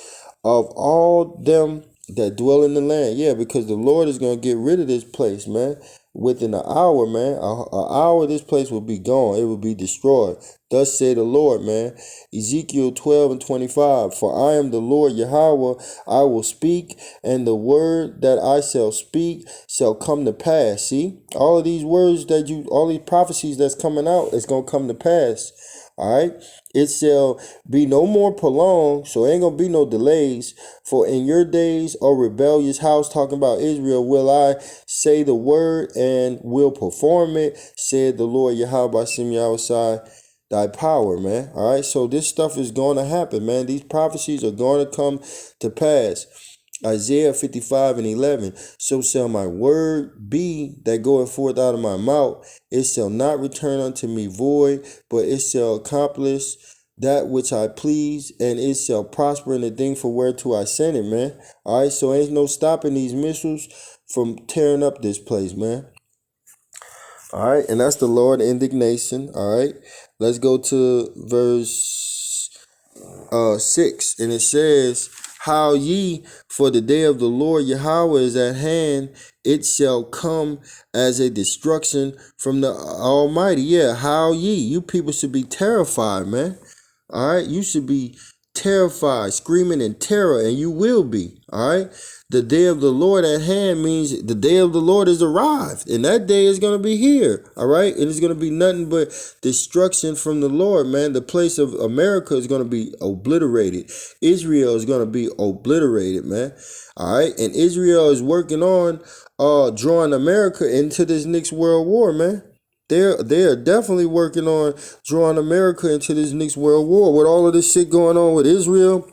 of all them that dwell in the land. Yeah, because the Lord is going to get rid of this place, man. Within an hour, man. An hour, this place will be gone. It will be destroyed. Thus say the Lord, man. Ezekiel 12:25. For I am the Lord Yahweh. I will speak, and the word that I shall speak shall come to pass. See? All of these words all these prophecies that's coming out, it's going to come to pass. All right. It shall be no more prolonged, so ain't gonna be no delays. For in your days, O rebellious house, talking about Israel, will I say the word and will perform it, said the Lord Yahweh Shem Yahushai, thy power, man. All right, so this stuff is going to happen, man. These prophecies are going to come to pass. Isaiah 55:11. So shall my word be that goeth forth out of my mouth. It shall not return unto me void, but it shall accomplish that which I please, and it shall prosper in the thing for whereto I send it, man. All right, so ain't no stopping these missiles from tearing up this place, man. All right, and that's the Lord indignation. All right, let's go to verse 6, and it says, how ye, for the day of the Lord Yahweh is at hand, it shall come as a destruction from the Almighty. Yeah, how ye? You people should be terrified, man. All right, you should be terrified, screaming in terror, and you will be. All right, the day of the Lord at hand means the day of the Lord is arrived, and that day is going to be here. All right, and it's going to be nothing but destruction from the Lord, man. The place of America is going to be obliterated. Israel is going to be obliterated, man. All right, and Israel is working on drawing America into this next world war, man. They're definitely working on drawing America into this next world war. With all of this shit going on with Israel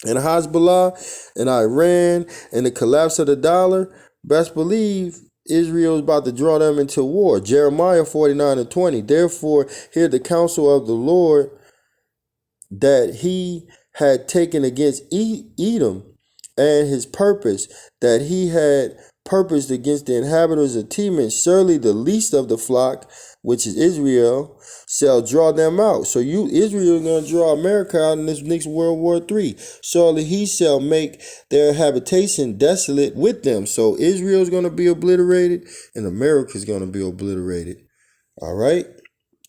and Hezbollah and Iran and the collapse of the dollar, best believe Israel is about to draw them into war. Jeremiah 49:20. Therefore, hear the counsel of the Lord that he had taken against Edom, and his purpose that he had purposed against the inhabitants of Teman. Surely the least of the flock, which is Israel, shall draw them out. So Israel is going to draw America out in this next World War III. Surely he shall make their habitation desolate with them. So Israel is going to be obliterated, and America is going to be obliterated. All right?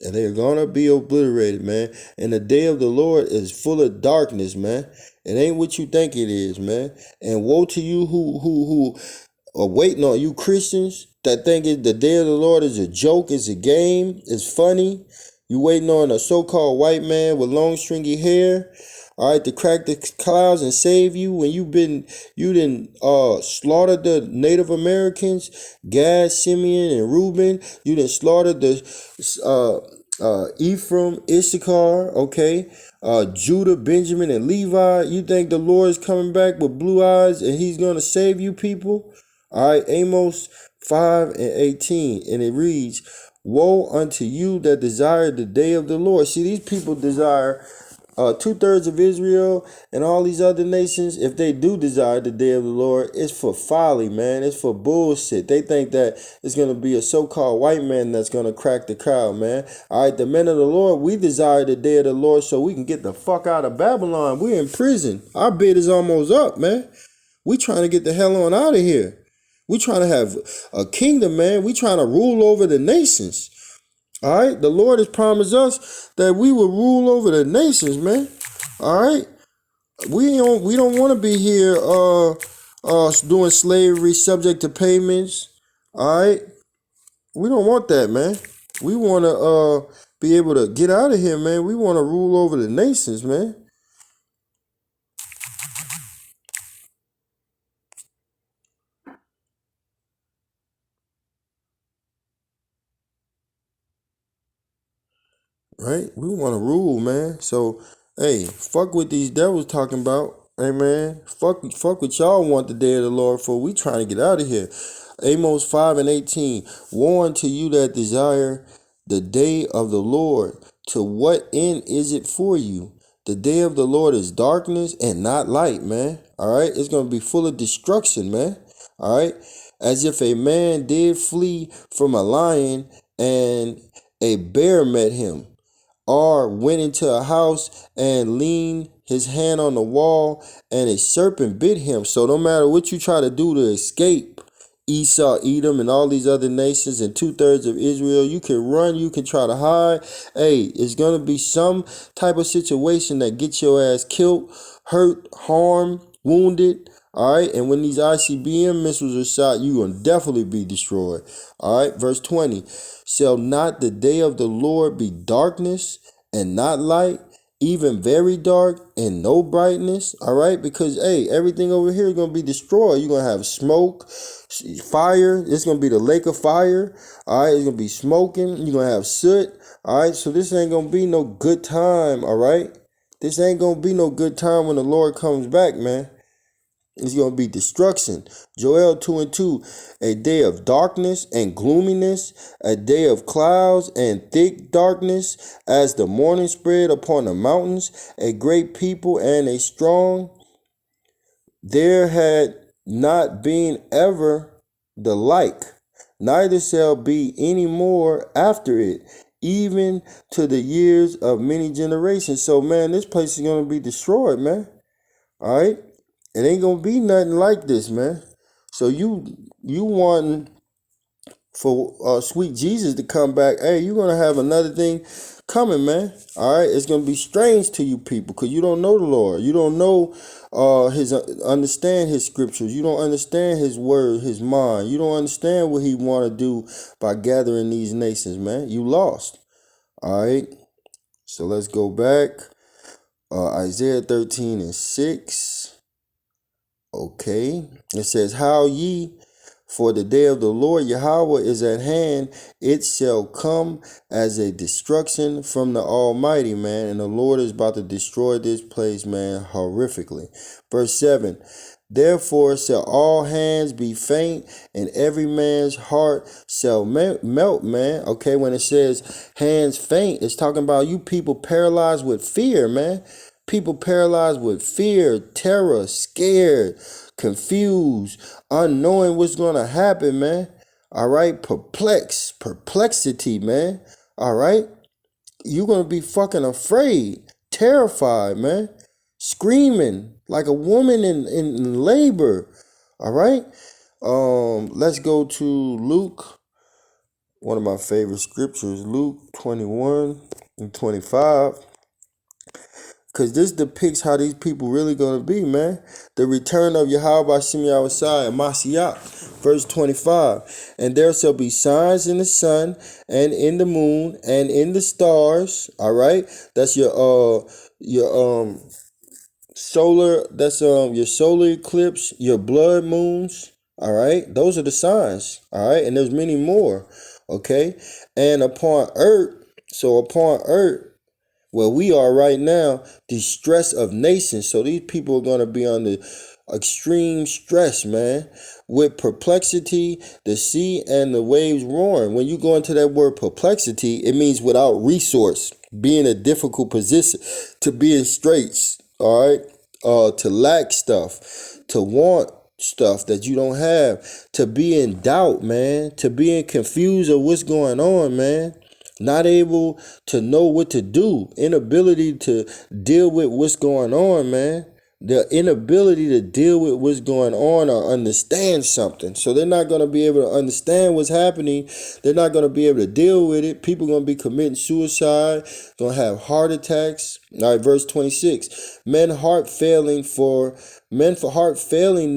And they're going to be obliterated, man. And the day of the Lord is full of darkness, man. It ain't what you think it is, man. And woe to you who are waiting on, you Christians that think the day of the Lord is a joke, is a game, is funny. You waiting on a so-called white man with long stringy hair, All right, to crack the clouds and save you when you didn't slaughtered the Native Americans, Gad, Simeon, and Reuben. You didn't slaughter the Ephraim, Issachar, okay, Judah, Benjamin, and Levi. You think the Lord is coming back with blue eyes and he's gonna save you people? All right, Amos 5:18, and it reads, "Woe unto you that desire the day of the Lord." See, these people desire 2/3 of Israel and all these other nations. If they do desire the day of the Lord, it's for folly, man. It's for bullshit. They think that it's going to be a so-called white man that's going to crack the crowd, man. All right, the men of the Lord, we desire the day of the Lord so we can get the fuck out of Babylon. We're in prison. Our bid is almost up, man. We trying to get the hell on out of here. We trying to have a kingdom, man. We trying to rule over the nations. All right, the Lord has promised us that we will rule over the nations, man. All right, we don't want to be here doing slavery, subject to payments. All right, we don't want that, man. We want to be able to get out of here, man. We want to rule over the nations, man. Right? We want to rule, man. So, hey, fuck what these devils talking about. Hey, man, fuck what y'all want the day of the Lord for. We trying to get out of here. Amos 5:18. Woe unto you that desire the day of the Lord. To what end is it for you? The day of the Lord is darkness and not light, man. All right? It's going to be full of destruction, man. All right? As if a man did flee from a lion and a bear met him, or went into a house and leaned his hand on the wall and a serpent bit him. So no matter what you try to do to escape Esau, Edom, and all these other nations and 2/3 of Israel, you can run, you can try to hide. Hey, it's going to be some type of situation that gets your ass killed, hurt, harmed, wounded. All right, and when these ICBM missiles are shot, you're going to definitely be destroyed. All right, verse 20. Shall not the day of the Lord be darkness and not light, even very dark and no brightness? All right, because, hey, everything over here is going to be destroyed. You're going to have smoke, fire. It's going to be the lake of fire. All right, it's going to be smoking. You're going to have soot. All right, so this ain't going to be no good time. All right, this ain't going to be no good time when the Lord comes back, man. It's going to be destruction. Joel 2:2, a day of darkness and gloominess, a day of clouds and thick darkness, as the morning spread upon the mountains, a great people and a strong. There had not been ever the like, neither shall be any more after it, even to the years of many generations. So, man, this place is going to be destroyed, man. All right? It ain't gonna be nothing like this, man. So you want for sweet Jesus to come back? Hey, you're gonna have another thing coming, man. All right, it's gonna be strange to you people because you don't know the Lord. You don't know his understand his scriptures. You don't understand his word, his mind. You don't understand what he want to do by gathering these nations, man. You lost. All right. So let's go back. Isaiah 13:6. Okay, it says, "How ye, for the day of the Lord Yahweh is at hand, it shall come as a destruction from the Almighty," man. And the Lord is about to destroy this place, man, horrifically. Verse 7, "Therefore shall all hands be faint, and every man's heart shall melt," man. Okay, when it says hands faint, it's talking about you people paralyzed with fear, man. People paralyzed with fear, terror, scared, confused, unknowing what's going to happen, man. All right, perplexity, man. All right, you're going to be fucking afraid, terrified, man. Screaming like a woman in labor. All right, let's go to Luke, one of my favorite scriptures, Luke 21:25. Because this depicts how these people really going to be, man. The return of Yahweh Shem Yahushai, Mashiach. Verse 25. "And there shall be signs in the sun and in the moon and in the stars." All right. That's your solar, that's your solar eclipse, your blood moons. All right, those are the signs. All right, and there's many more. Okay, and upon earth, so upon earth, where we are right now, the stress of nations. So these people are going to be under extreme stress, man, with perplexity, the sea and the waves roaring. When you go into that word perplexity, it means without resource, be in a difficult position, to be in straits, all right, to lack stuff, to want stuff that you don't have, to be in doubt, man, to be in confused of what's going on, man, not able to know what to do, inability to deal with what's going on, man. The inability to deal with what's going on or understand something. So they're not going to be able to understand what's happening. They're not going to be able to deal with it. People are going to be committing suicide, going to have heart attacks. All right, verse 26. Men for heart failing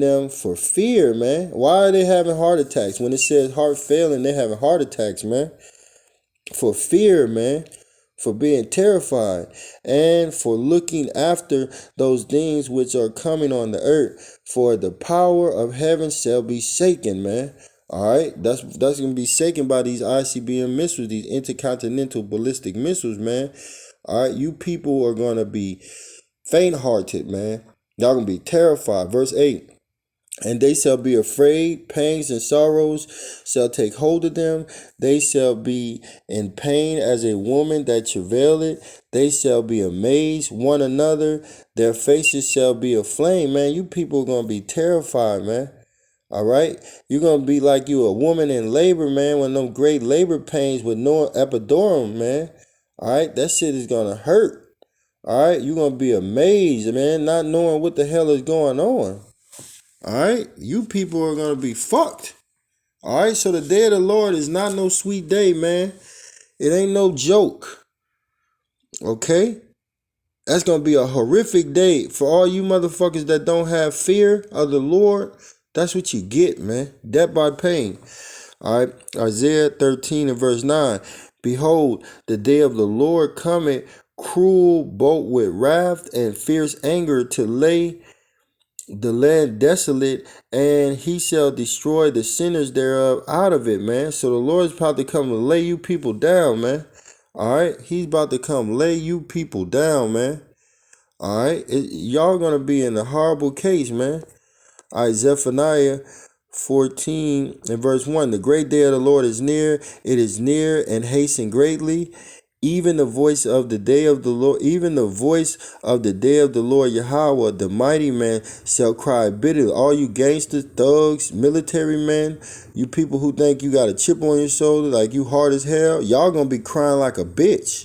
them for fear, man. Why are they having heart attacks? When it says heart failing, they're having heart attacks, man. For fear, man, for being terrified, and for looking after those things which are coming on the earth. For the power of heaven shall be shaken, man. All right, that's gonna be shaken by these ICBM missiles, these intercontinental ballistic missiles, man. All right, you people are gonna be faint-hearted, man. Y'all gonna be terrified. Verse 8. And they shall be afraid, pangs and sorrows shall take hold of them. They shall be in pain as a woman that travaileth. They shall be amazed one another. Their faces shall be aflame. Man, you people are going to be terrified, man. All right? You're going to be like you a woman in labor, man, with them great labor pains with no epidural, man. All right? That shit is going to hurt. All right? You're going to be amazed, man, not knowing what the hell is going on. All right, you people are going to be fucked. All right, so the day of the Lord is not no sweet day, man. It ain't no joke. Okay? That's going to be a horrific day for all you motherfuckers that don't have fear of the Lord. That's what you get, man. Death by pain. All right, Isaiah 13 and verse 9. Behold, the day of the Lord cometh, cruel both with wrath and fierce anger, to lay the land desolate, and he shall destroy the sinners thereof out of it, man. So the Lord's about to come and lay you people down, man. All right, he's about to come lay you people down, man. All right, y'all gonna be in a horrible case, man. All right, Zephaniah 14 and verse 1. The great day of the Lord is near. It is near and hasten greatly. Even the voice of the day of the Lord, even the voice of the day of the Lord Yahweh, the mighty man, shall cry bitterly. All you gangsters, thugs, military men, you people who think you got a chip on your shoulder, like you hard as hell, y'all gonna be crying like a bitch.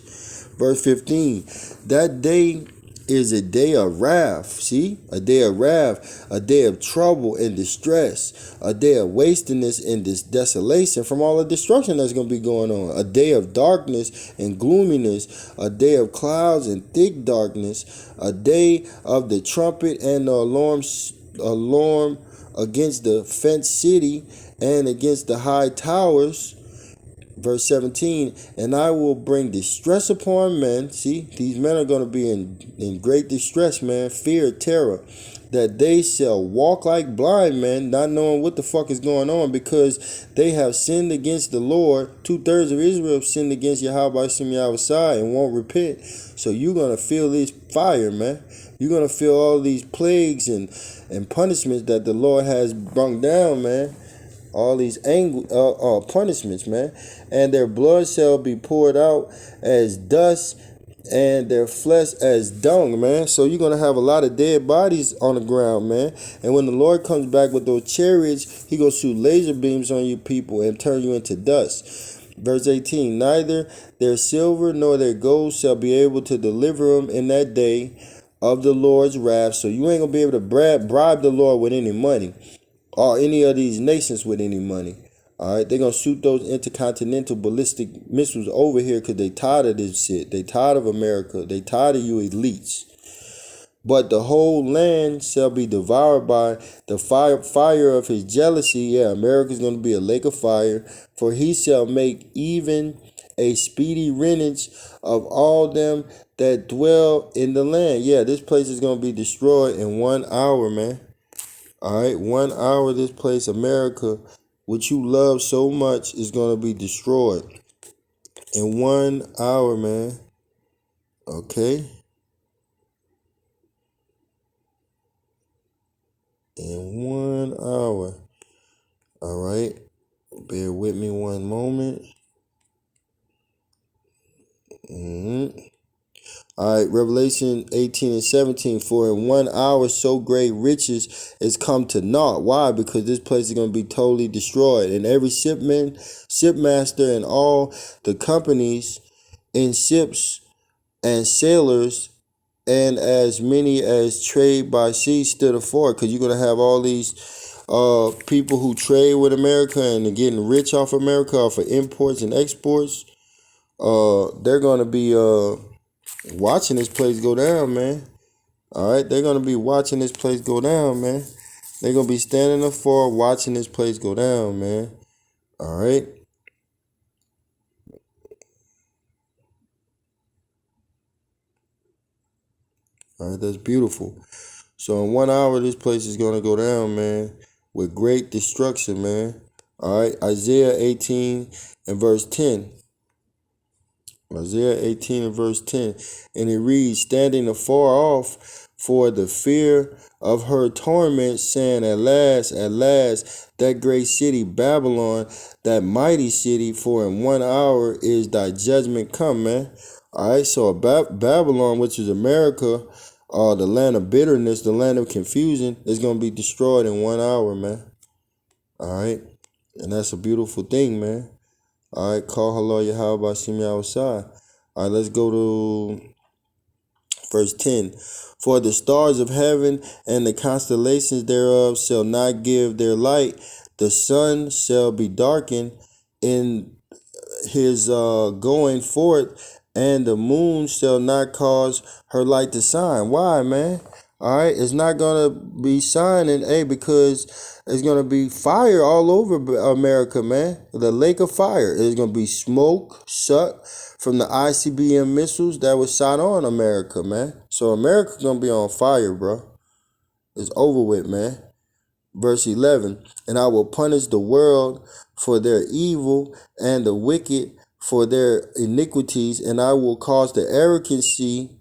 Verse 15. That day is a day of wrath. See? A day of wrath, a day of trouble and distress, a day of wastiness and this desolation from all the destruction that's going to be going on, a day of darkness and gloominess, a day of clouds and thick darkness, a day of the trumpet and the alarm against the fenced city and against the high towers. Verse 17, and I will bring distress upon men. See, these men are going to be in great distress, man. Fear, terror. That they shall walk like blind men, not knowing what the fuck is going on, because they have sinned against the Lord. 2/3 of Israel have sinned against Yahweh Shemiyah and won't repent. So you're going to feel this fire, man. You're going to feel all these plagues and punishments that the Lord has brought down, man. All these punishments, man. And their blood shall be poured out as dust, and their flesh as dung, man. So you're going to have a lot of dead bodies on the ground, man. And when the Lord comes back with those chariots, he going to shoot laser beams on you people and turn you into dust. Verse 18, neither their silver nor their gold shall be able to deliver them in that day of the Lord's wrath. So you ain't going to be able to bribe the Lord with any money, or any of these nations with any money. All right, they're going to shoot those intercontinental ballistic missiles over here because they tired of this shit. They tired of America. They tired of you elites. But the whole land shall be devoured by the fire of his jealousy. Yeah, America's going to be a lake of fire. For he shall make even a speedy rentage of all them that dwell in the land. Yeah, this place is going to be destroyed in 1 hour, man. All right, 1 hour, this place, America, which you love so much, is going to be destroyed in 1 hour, man. Okay. In 1 hour. All right. Bear with me one moment. All right, Revelation 18 and 17. For in 1 hour so great riches is come to naught. Why? Because this place is going to be totally destroyed. And every shipman, shipmaster, and all the companies in ships and sailors, and as many as trade by sea stood afore. Because you're going to have all these people who trade with America and are getting rich off America, off of imports and exports. They're going to be watching this place go down, man. All right, they're going to be watching this place go down, man. They're going to be standing afar watching this place go down, man. All right. All right, that's beautiful. So in 1 hour, this place is going to go down, man, with great destruction, man. All right, Isaiah 18 and verse 10. Isaiah 18 and verse 10. And it reads, standing afar off for the fear of her torment, saying, at last, that great city Babylon, that mighty city, for in 1 hour is thy judgment come, man. All right, so Babylon, which is America, the land of bitterness, the land of confusion, is going to be destroyed in 1 hour, man. All right, and that's a beautiful thing, man. All right, call hello Yahweh Bashim outside. All right, let's go to verse 10. For the stars of heaven and the constellations thereof shall not give their light. The sun shall be darkened in his going forth, and the moon shall not cause her light to shine. Why, man? All right, it's not going to be shining, because it's going to be fire all over America, man. The lake of fire. There's going to be smoke shut from the ICBM missiles that was shot on America, man. So America's going to be on fire, bro. It's over with, man. Verse 11, and I will punish the world for their evil and the wicked for their iniquities, and I will cause the arrogancy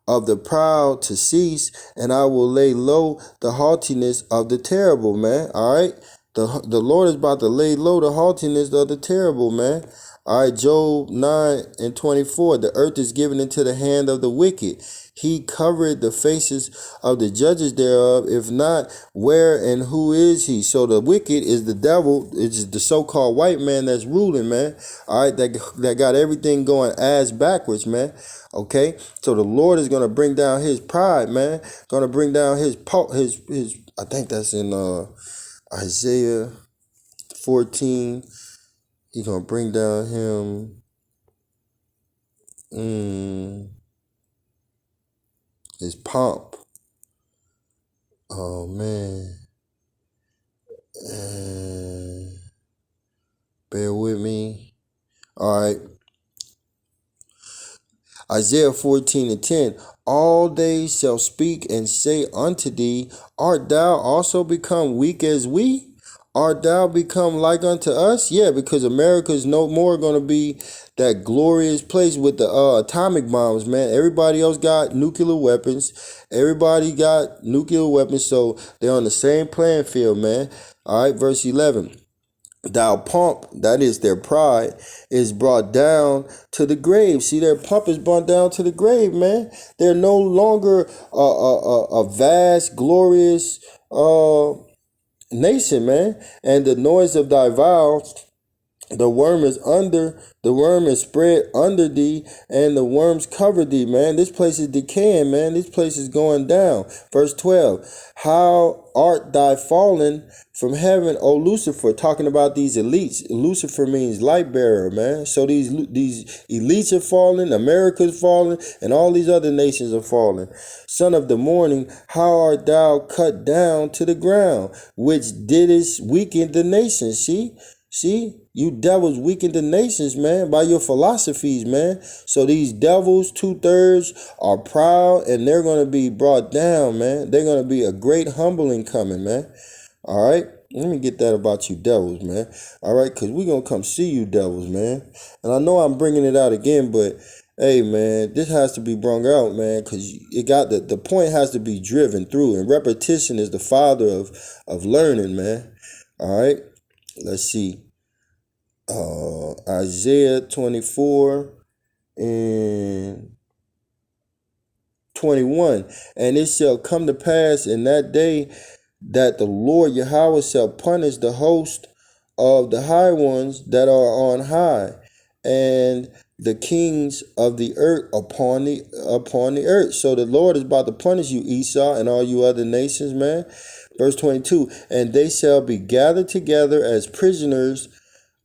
of the proud to cease, and I will lay low the haughtiness of the terrible, man. All right, the Lord is about to lay low the haughtiness of the terrible, man. All right, Job 9 and 24. The earth is given into the hand of the wicked. He covered the faces of the judges thereof. If not, where and who is he? So the wicked is the devil. It's the so-called white man that's ruling, man. All right, that got everything going ass backwards, man. Okay, so the Lord is gonna bring down his pride, man. Gonna bring down his. I think that's in Isaiah 14. He's gonna bring down him. His pomp. Oh man. Bear with me. All right. Isaiah 14 and 10. All they shall speak and say unto thee, art thou also become weak as we? Art thou become like unto us? Yeah, because America is no more going to be that glorious place with the atomic bombs, man. Everybody else got nuclear weapons. Everybody got nuclear weapons, so they're on the same playing field, man. All right, verse 11. Thou pomp, that is their pride, is brought down to the grave. See, their pomp is brought down to the grave, man. They're no longer a vast, glorious nation, man. And the noise of thy vows, the worm is spread under thee, and the worms cover thee, man. This place is decaying, man. This place is going down. Verse 12. How art thou fallen from heaven, O Lucifer? Talking about these elites. Lucifer means light bearer, man. So these elites are falling, America's falling, and all these other nations are falling. Son of the morning, how art thou cut down to the ground, which didst weaken the nation? See? You devils weaken the nations, man, by your philosophies, man. So these devils, 2/3, are proud, and they're going to be brought down, man. They're going to be a great humbling coming, man. All right? Let me get that about you devils, man. All right? Because we're going to come see you devils, man. And I know I'm bringing it out again, but hey, man, this has to be brung out, man, because it got the point has to be driven through. And repetition is the father of learning, man. All right? Let's see. Isaiah 24 and 21. And it shall come to pass in that day that the Lord Yahweh shall punish the host of the high ones that are on high, and the kings of the earth upon the earth. So the Lord is about to punish you, Esau, and all you other nations, man. Verse 22. And they shall be gathered together as prisoners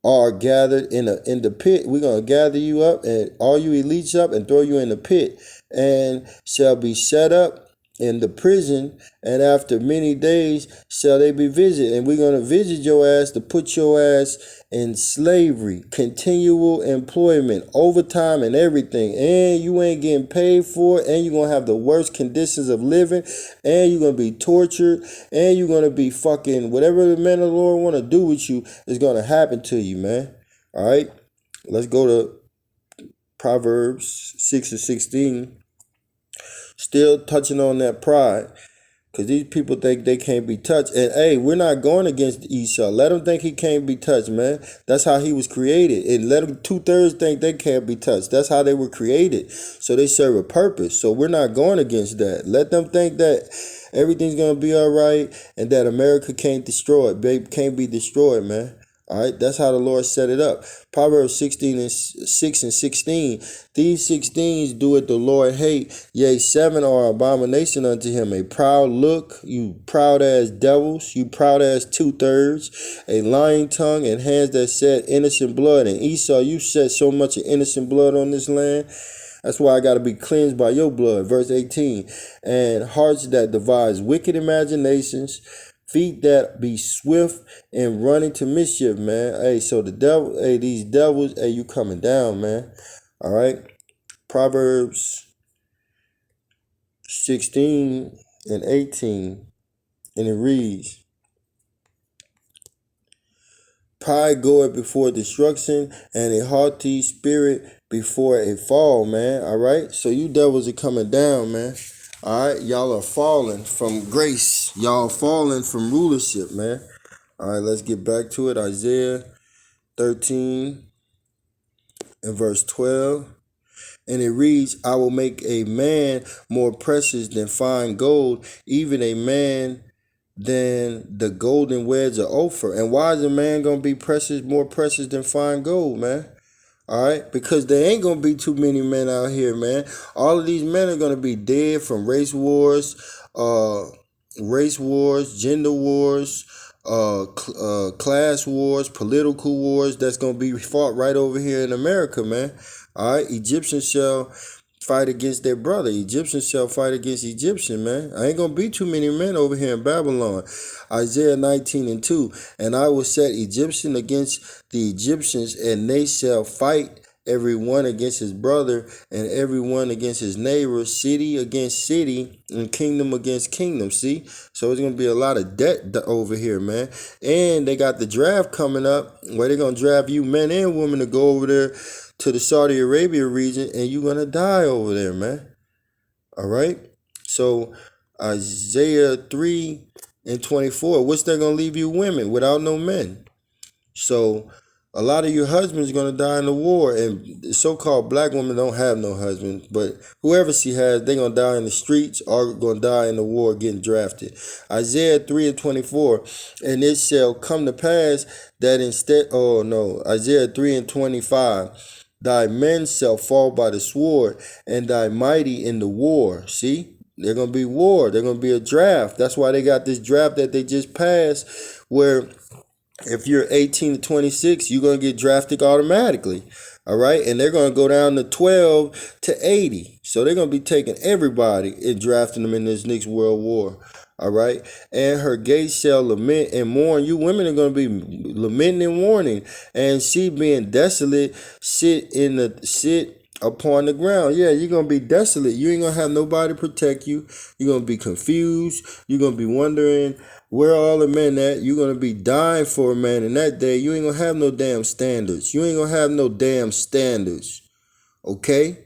are gathered in the pit. We're going to gather you up, and all you elites up, and throw you in the pit, and shall be set up in the prison, and after many days shall they be visited. And we're going to visit your ass to put your ass in slavery, continual employment, overtime, and everything. And you ain't getting paid for it, and you're going to have the worst conditions of living, and you're going to be tortured, and you're going to be fucking whatever the man of the Lord want to do with you is going to happen to you, man. All right, let's go to Proverbs 6 and 16. Still touching on that pride, because these people think they can't be touched. And hey, we're not going against Esau. Let them think he can't be touched, man. That's how he was created. And let them 2/3 think they can't be touched. That's how they were created. So they serve a purpose. So we're not going against that. Let them think that everything's going to be all right and that America can't can't be destroyed, man. All right, that's how the Lord set it up. Proverbs 16 and 6 and 16. These 16s do it the Lord hate. Yea, 7 are abomination unto him. A proud look, you proud ass devils, you proud ass 2/3. A lying tongue and hands that shed innocent blood. And Esau, you shed so much of innocent blood on this land. That's why I got to be cleansed by your blood. Verse 18. And hearts that devise wicked imaginations, feet that be swift and running to mischief, man. Hey, so the devil, hey, these devils, hey, you coming down, man. All right. Proverbs 16 and 18. And it reads, pride goeth before destruction, and a haughty spirit before a fall, man. All right. So you devils are coming down, man. All right, y'all are falling from grace. Y'all falling from rulership, man. All right, let's get back to it. Isaiah 13 and verse 12. And it reads, I will make a man more precious than fine gold, even a man than the golden wedge of Ophir. And why is a man going to be more precious than fine gold, man? All right, because there ain't going to be too many men out here, man. All of these men are going to be dead from race wars, gender wars, class wars, political wars that's going to be fought right over here in America, man. All right, Egyptians shall fight against their brother. Egyptians shall fight against Egyptian, man. I ain't going to be too many men over here in Babylon. Isaiah 19 and 2. And I will set Egyptian against the Egyptians, and they shall fight every one against his brother, and every one against his neighbor, city against city, and kingdom against kingdom. See? So it's going to be a lot of debt over here, man. And they got the draft coming up where they're going to draft you men and women to go over there to the Saudi Arabia region, and you're going to die over there, man. All right? So Isaiah 3 and 24, what's that going to leave you women without no men? So a lot of your husbands are going to die in the war, and so-called black women don't have no husband, but whoever she has, they're going to die in the streets or going to die in the war getting drafted. Isaiah 3 and 24, and it shall come to pass that Isaiah 3 and 25, thy men shall fall by the sword, and thy mighty in the war. See? They're going to be war. They're going to be a draft. That's why they got this draft that they just passed where if you're 18 to 26, you're going to get drafted automatically. All right. And they're going to go down to 12 to 80. So they're going to be taking everybody and drafting them in this next world war. All right. And her gates shall lament and mourn. You women are going to be lamenting and mourning. And she being desolate, sit upon the ground. Yeah, you're going to be desolate. You ain't going to have nobody protect you. You're going to be confused. You're going to be wondering where are all the men at. You're going to be dying for a man. And that day, you ain't going to have no damn standards. You ain't going to have no damn standards. Okay?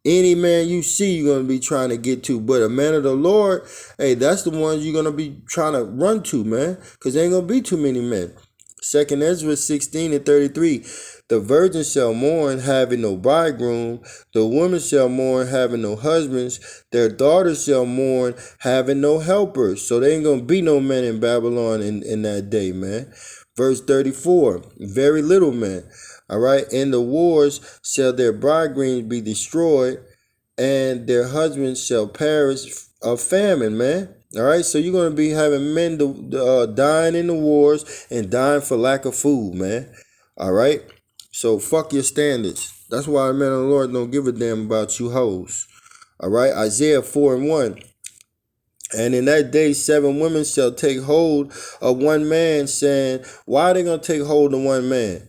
Any man you see, you're going to be trying to get to. But a man of the Lord, hey, that's the ones you're going to be trying to run to, man. Because there ain't going to be too many men. 2nd Ezra 16:33. The virgin shall mourn, having no bridegroom. The woman shall mourn, having no husbands. Their daughters shall mourn, having no helpers. So there ain't going to be no men in Babylon in that day, man. Verse 34. Very little men. All right. In the wars shall their bridegrooms be destroyed, and their husbands shall perish of famine, man. All right. So you're going to be having men dying in the wars and dying for lack of food, man. All right. So fuck your standards. That's why the men of the Lord don't give a damn about you hoes. All right. Isaiah 4:1. And in that day, 7 women shall take hold of one man, saying, why are they going to take hold of one man?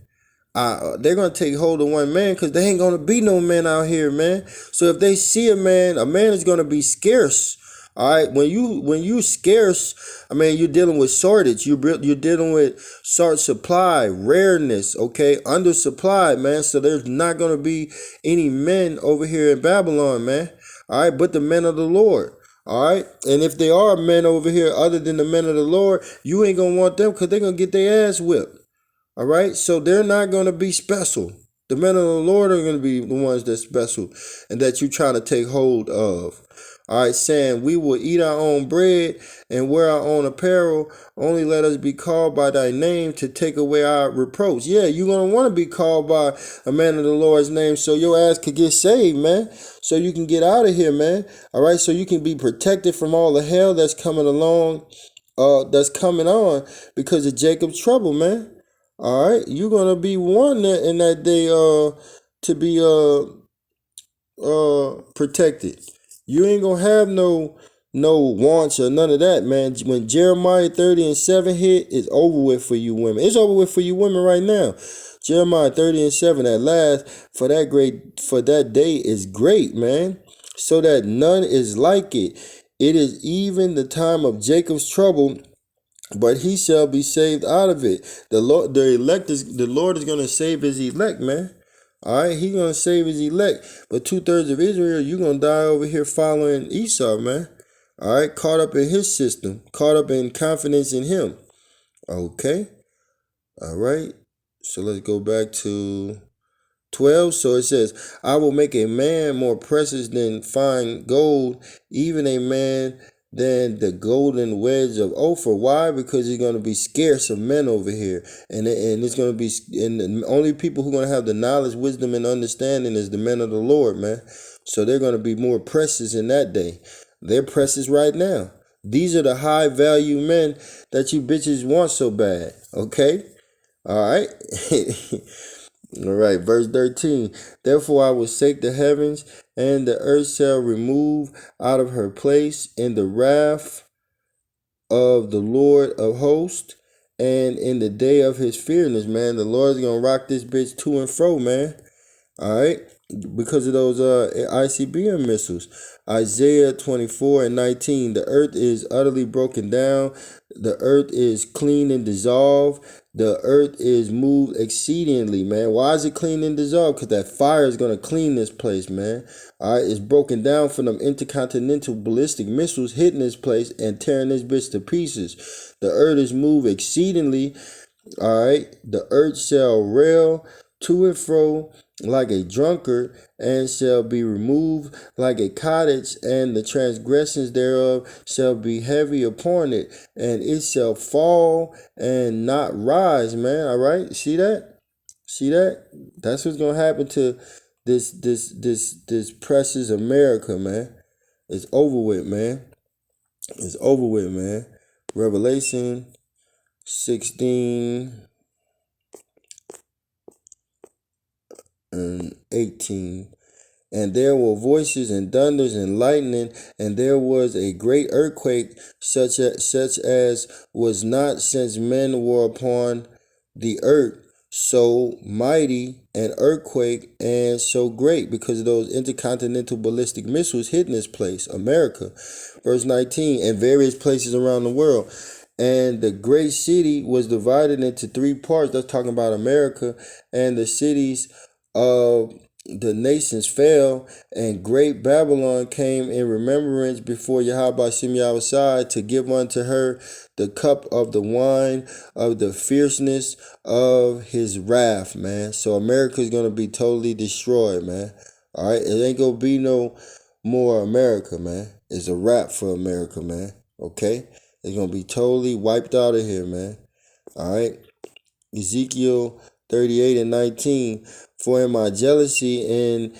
They're going to take hold of one man because there ain't going to be no men out here, man. So if they see a man is going to be scarce. All right, when you scarce, I mean, you're dealing with shortage. You're dealing with short supply, rareness, okay, undersupply, man. So there's not going to be any men over here in Babylon, man. All right, but the men of the Lord. All right, and if there are men over here other than the men of the Lord, you ain't going to want them because they're going to get their ass whipped. All right, so they're not going to be special. The men of the Lord are going to be the ones that's special and that you're trying to take hold of. All right, saying we will eat our own bread and wear our own apparel. Only let us be called by thy name to take away our reproach. Yeah, you're going to want to be called by a man of the Lord's name so your ass could get saved, man. So you can get out of here, man. All right, so you can be protected from all the hell that's coming along, that's coming on because of Jacob's trouble, man. All right, you're gonna be one in that day to be protected. You ain't gonna have no wants or none of that, man. When Jeremiah 30:7 hit, it's over with for you women. It's over with for you women right now. Jeremiah 30:7 at last for that day is great, man. So that none is like it. It is even the time of Jacob's trouble, but he shall be saved out of it. The Lord is gonna save his elect, man. All right, he's gonna save his elect. But 2/3 of Israel, you're gonna die over here following Esau, man. All right, caught up in his system, caught up in confidence in him. Okay, all right. So let's go back to 12. So it says, I will make a man more precious than fine gold, even a man than the golden wedge of Ophir. Why? Because he's going to be scarce of men over here. And it's going to be, and the only people who are going to have the knowledge, wisdom, and understanding is the men of the Lord, man. So they're going to be more precious in that day. They're precious right now. These are the high value men that you bitches want so bad. Okay? All right. All right, verse 13. Therefore I will shake the heavens, and the earth shall remove out of her place in the wrath of the Lord of hosts, and in the day of his fierceness, man. The Lord's gonna rock this bitch to and fro, man. All right, because of those ICBM missiles. Isaiah 24:19. The earth is utterly broken down. The earth is clean and dissolved. The earth is moved exceedingly, man. Why is it clean and dissolved? Because that fire is going to clean this place, man. All right, it's broken down from them intercontinental ballistic missiles hitting this place and tearing this bitch to pieces. The earth is moved exceedingly. All right, the earth shall rail to and fro like a drunkard, and shall be removed like a cottage, and the transgressions thereof shall be heavy upon it, and it shall fall and not rise, man. All right, see that? See that? That's what's gonna happen to this precious America, man. It's over with, man. It's over with, man. Revelation 16 and 18. And there were voices and thunders and lightning, and there was a great earthquake, such as was not since men were upon the earth, so mighty an earthquake and so great, because of those intercontinental ballistic missiles hitting this place, America. Verse 19, and various places around the world. And the great city was divided into three parts. That's talking about America. And the cities of the nations fell, and great Babylon came in remembrance before Yahweh Shem Yahweh to give unto her the cup of the wine of the fierceness of his wrath, man. So America is going to be totally destroyed, man. All right, it ain't going to be no more America, man. It's a wrap for America, man. Okay, it's going to be totally wiped out of here, man. All right, Ezekiel 38 and 19, for in my jealousy and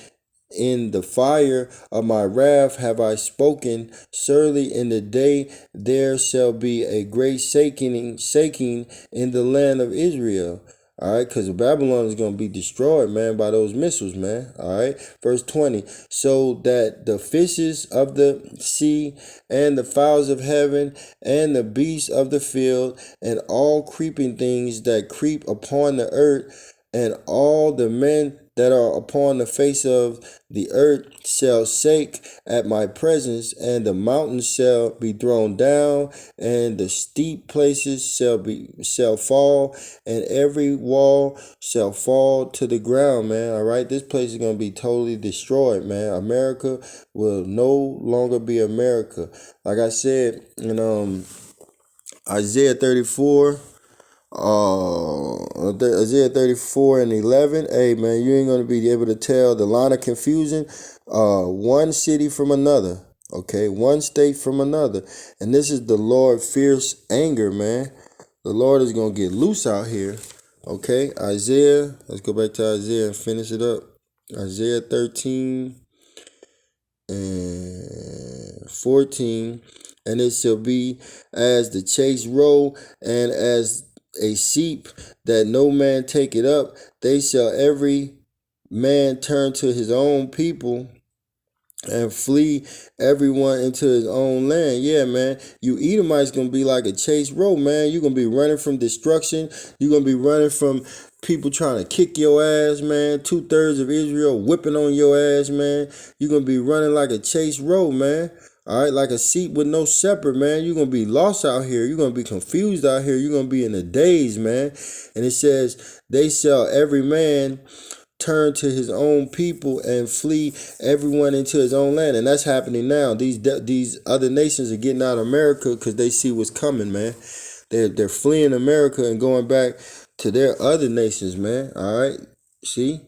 in the fire of my wrath have I spoken. Surely in the day there shall be a great shaking in the land of Israel. All right, because Babylon is going to be destroyed, man, by those missiles, man. All right, verse 20. So that the fishes of the sea and the fowls of heaven and the beasts of the field and all creeping things that creep upon the earth and all the men that are upon the face of the earth shall shake at my presence, and the mountains shall be thrown down, and the steep places shall fall, and every wall shall fall to the ground, man. All right, this place is gonna be totally destroyed, man. America will no longer be America. Like I said in Isaiah 34. Isaiah 34 and 11. Hey, man, you ain't going to be able to tell the line of confusion, one city from another. Okay, one state from another. And this is the Lord's fierce anger, man. The Lord is going to get loose out here. Okay, Isaiah. Let's go back to Isaiah and finish it up. Isaiah 13 and 14. And it shall be as the chase roe and as a sheep that no man take it up. They shall every man turn to his own people and flee everyone into his own land. Yeah, man. You Edomites gonna be like a chase roe, man. You're gonna be running from destruction. You're gonna be running from people trying to kick your ass, man. 2/3 of Israel whipping on your ass, man. You're gonna be running like a chase roe, man. All right, like a sheep with no shepherd, man. You're going to be lost out here. You're going to be confused out here. You're going to be in a daze, man. And it says, they shall every man turn to his own people and flee everyone into his own land. And that's happening now. These other nations are getting out of America because they see what's coming, man. They're fleeing America and going back to their other nations, man. All right, see?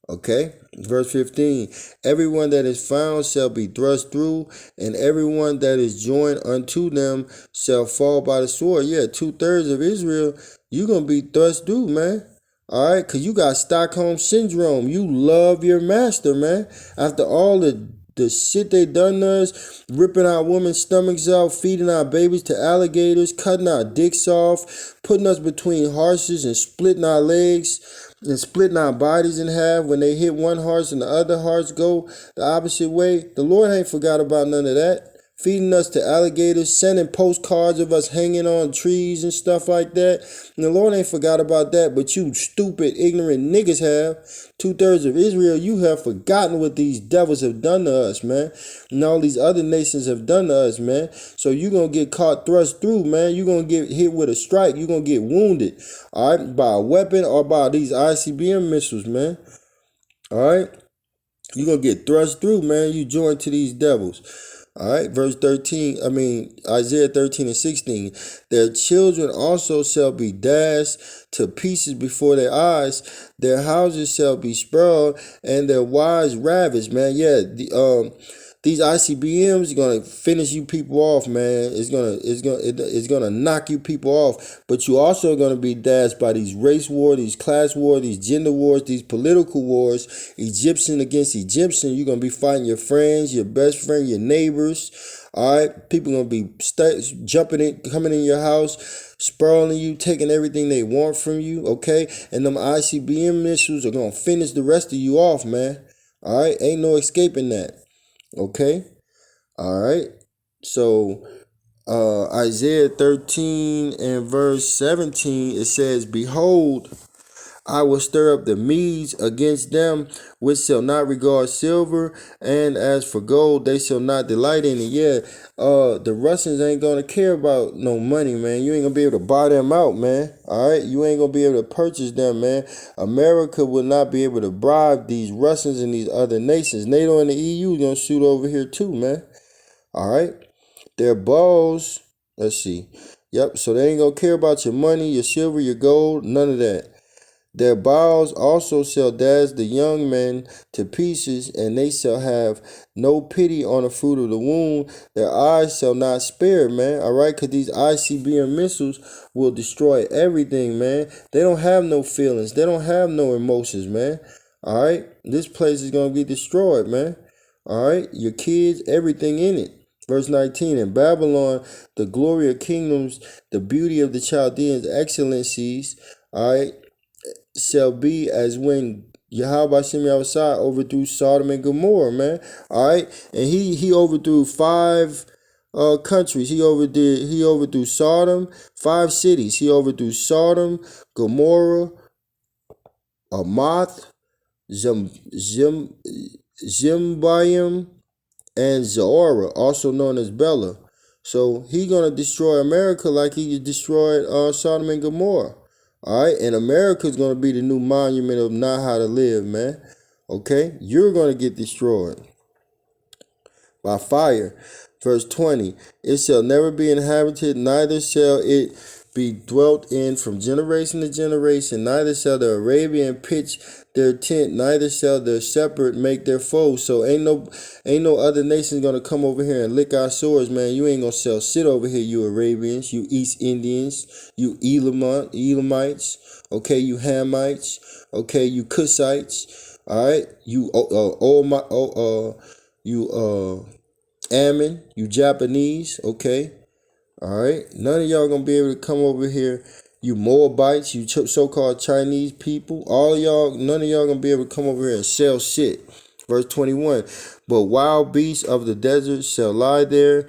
Okay, verse 15, everyone that is found shall be thrust through, and everyone that is joined unto them shall fall by the sword. Yeah, 2/3 of Israel, you're going to be thrust through, man. All right, because you got Stockholm Syndrome. You love your master, man. After all the shit they done to us, ripping our women's stomachs out, feeding our babies to alligators, cutting our dicks off, putting us between horses and splitting our legs and splitting our bodies in half when they hit one horse and the other horse go the opposite way. The Lord ain't forgot about none of that. Feeding us to alligators, sending postcards of us hanging on trees and stuff like that. And the Lord ain't forgot about that, but you stupid, ignorant niggas have. 2/3 of Israel, you have forgotten what these devils have done to us, man. And all these other nations have done to us, man. So you're going to get caught thrust through, man. You're going to get hit with a strike. You're going to get wounded, all right, by a weapon or by these ICBM missiles, man. All right? You're going to get thrust through, man. You join to these devils. All right, verse 13, Isaiah 13 and 16. Their children also shall be dashed to pieces before their eyes. Their houses shall be spoiled and their wives ravished, man. Yeah, these ICBMs are gonna finish you people off, man. It's gonna knock you people off. But you also gonna be dashed by these race wars, these class wars, these gender wars, these political wars, Egyptian against Egyptian. You're gonna be fighting your friends, your best friend, your neighbors. All right, people gonna be jumping in, coming in your house, sprawling you, taking everything they want from you. Okay, and them ICBM missiles are gonna finish the rest of you off, man. All right, ain't no escaping that. Okay, all right. So Isaiah 13 and verse 17, it says, "Behold, I will stir up the Medes against them, which shall not regard silver, and as for gold, they shall not delight in it." Yeah, the Russians ain't gonna care about no money, man. You ain't gonna be able to buy them out, man. All right, you ain't gonna be able to purchase them, man. America will not be able to bribe these Russians and these other nations. NATO and the EU gonna shoot over here too, man. All right, their balls. Let's see. Yep. So they ain't gonna care about your money, your silver, your gold, none of that. Their bowels also shall dash the young men to pieces, and they shall have no pity on the fruit of the womb. Their eyes shall not spare, man. All right, because these ICBM missiles will destroy everything, man. They don't have no feelings. They don't have no emotions, man. All right, this place is going to be destroyed, man. All right, your kids, everything in it. Verse 19, in Babylon, the glory of kingdoms, the beauty of the Chaldeans' excellencies, all right, shall be as when Yahweh Shem Yahushua overthrew Sodom and Gomorrah, man. All right, and he overthrew 5 countries. He overthrew Sodom, 5 cities. He overthrew Sodom, Gomorrah, Amath, Zimbayim, and Zahora, also known as Bela. So he gonna destroy America like he destroyed Sodom and Gomorrah. All right, and America's gonna be the new monument of not how to live, man. Okay, you're gonna get destroyed by fire. Verse 20, it shall never be inhabited, neither shall it be dwelt in from generation to generation, neither shall the Arabian pitch their tent, neither shall the shepherd make their foes. So ain't no other nation gonna come over here and lick our swords, man. You ain't gonna sell shit over here, you Arabians, you East Indians, you Elamites, okay, you Hamites, okay, you Cushites, all right, you Ammon, you Japanese, okay? All right? None of y'all gonna be able to come over here. You Moabites, you so-called Chinese people, all y'all, none of y'all gonna be able to come over here and sell shit. Verse 21, but wild beasts of the desert shall lie there,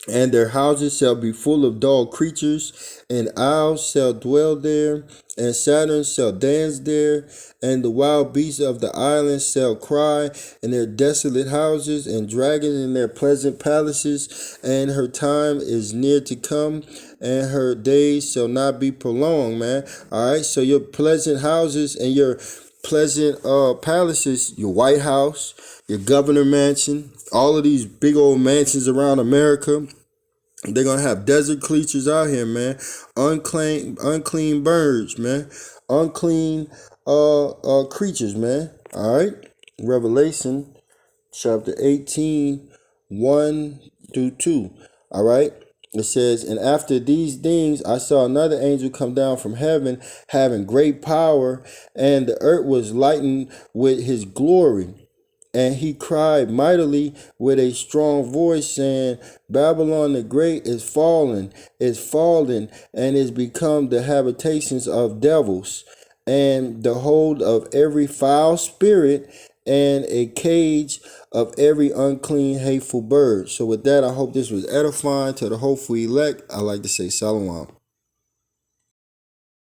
and their houses shall be full of dog creatures, and owls shall dwell there, and Saturn shall dance there, and the wild beasts of the islands shall cry in their desolate houses, and dragons in their pleasant palaces, and her time is near to come, and her days shall not be prolonged, man. All right, so your pleasant houses and your pleasant palaces, your White House, your governor mansion, all of these big old mansions around America, they're gonna have desert creatures out here, man. Unclean birds, man. Unclean creatures, man. All right. Revelation chapter 18, 1 through 2. All right. It says, and after these things, I saw another angel come down from heaven, having great power, and the earth was lightened with his glory. And he cried mightily with a strong voice, saying, Babylon the Great is fallen, and is become the habitations of devils, and the hold of every foul spirit, and a cage of every unclean, hateful bird. So with that, I hope this was edifying to the hopeful elect. I like to say Shalom.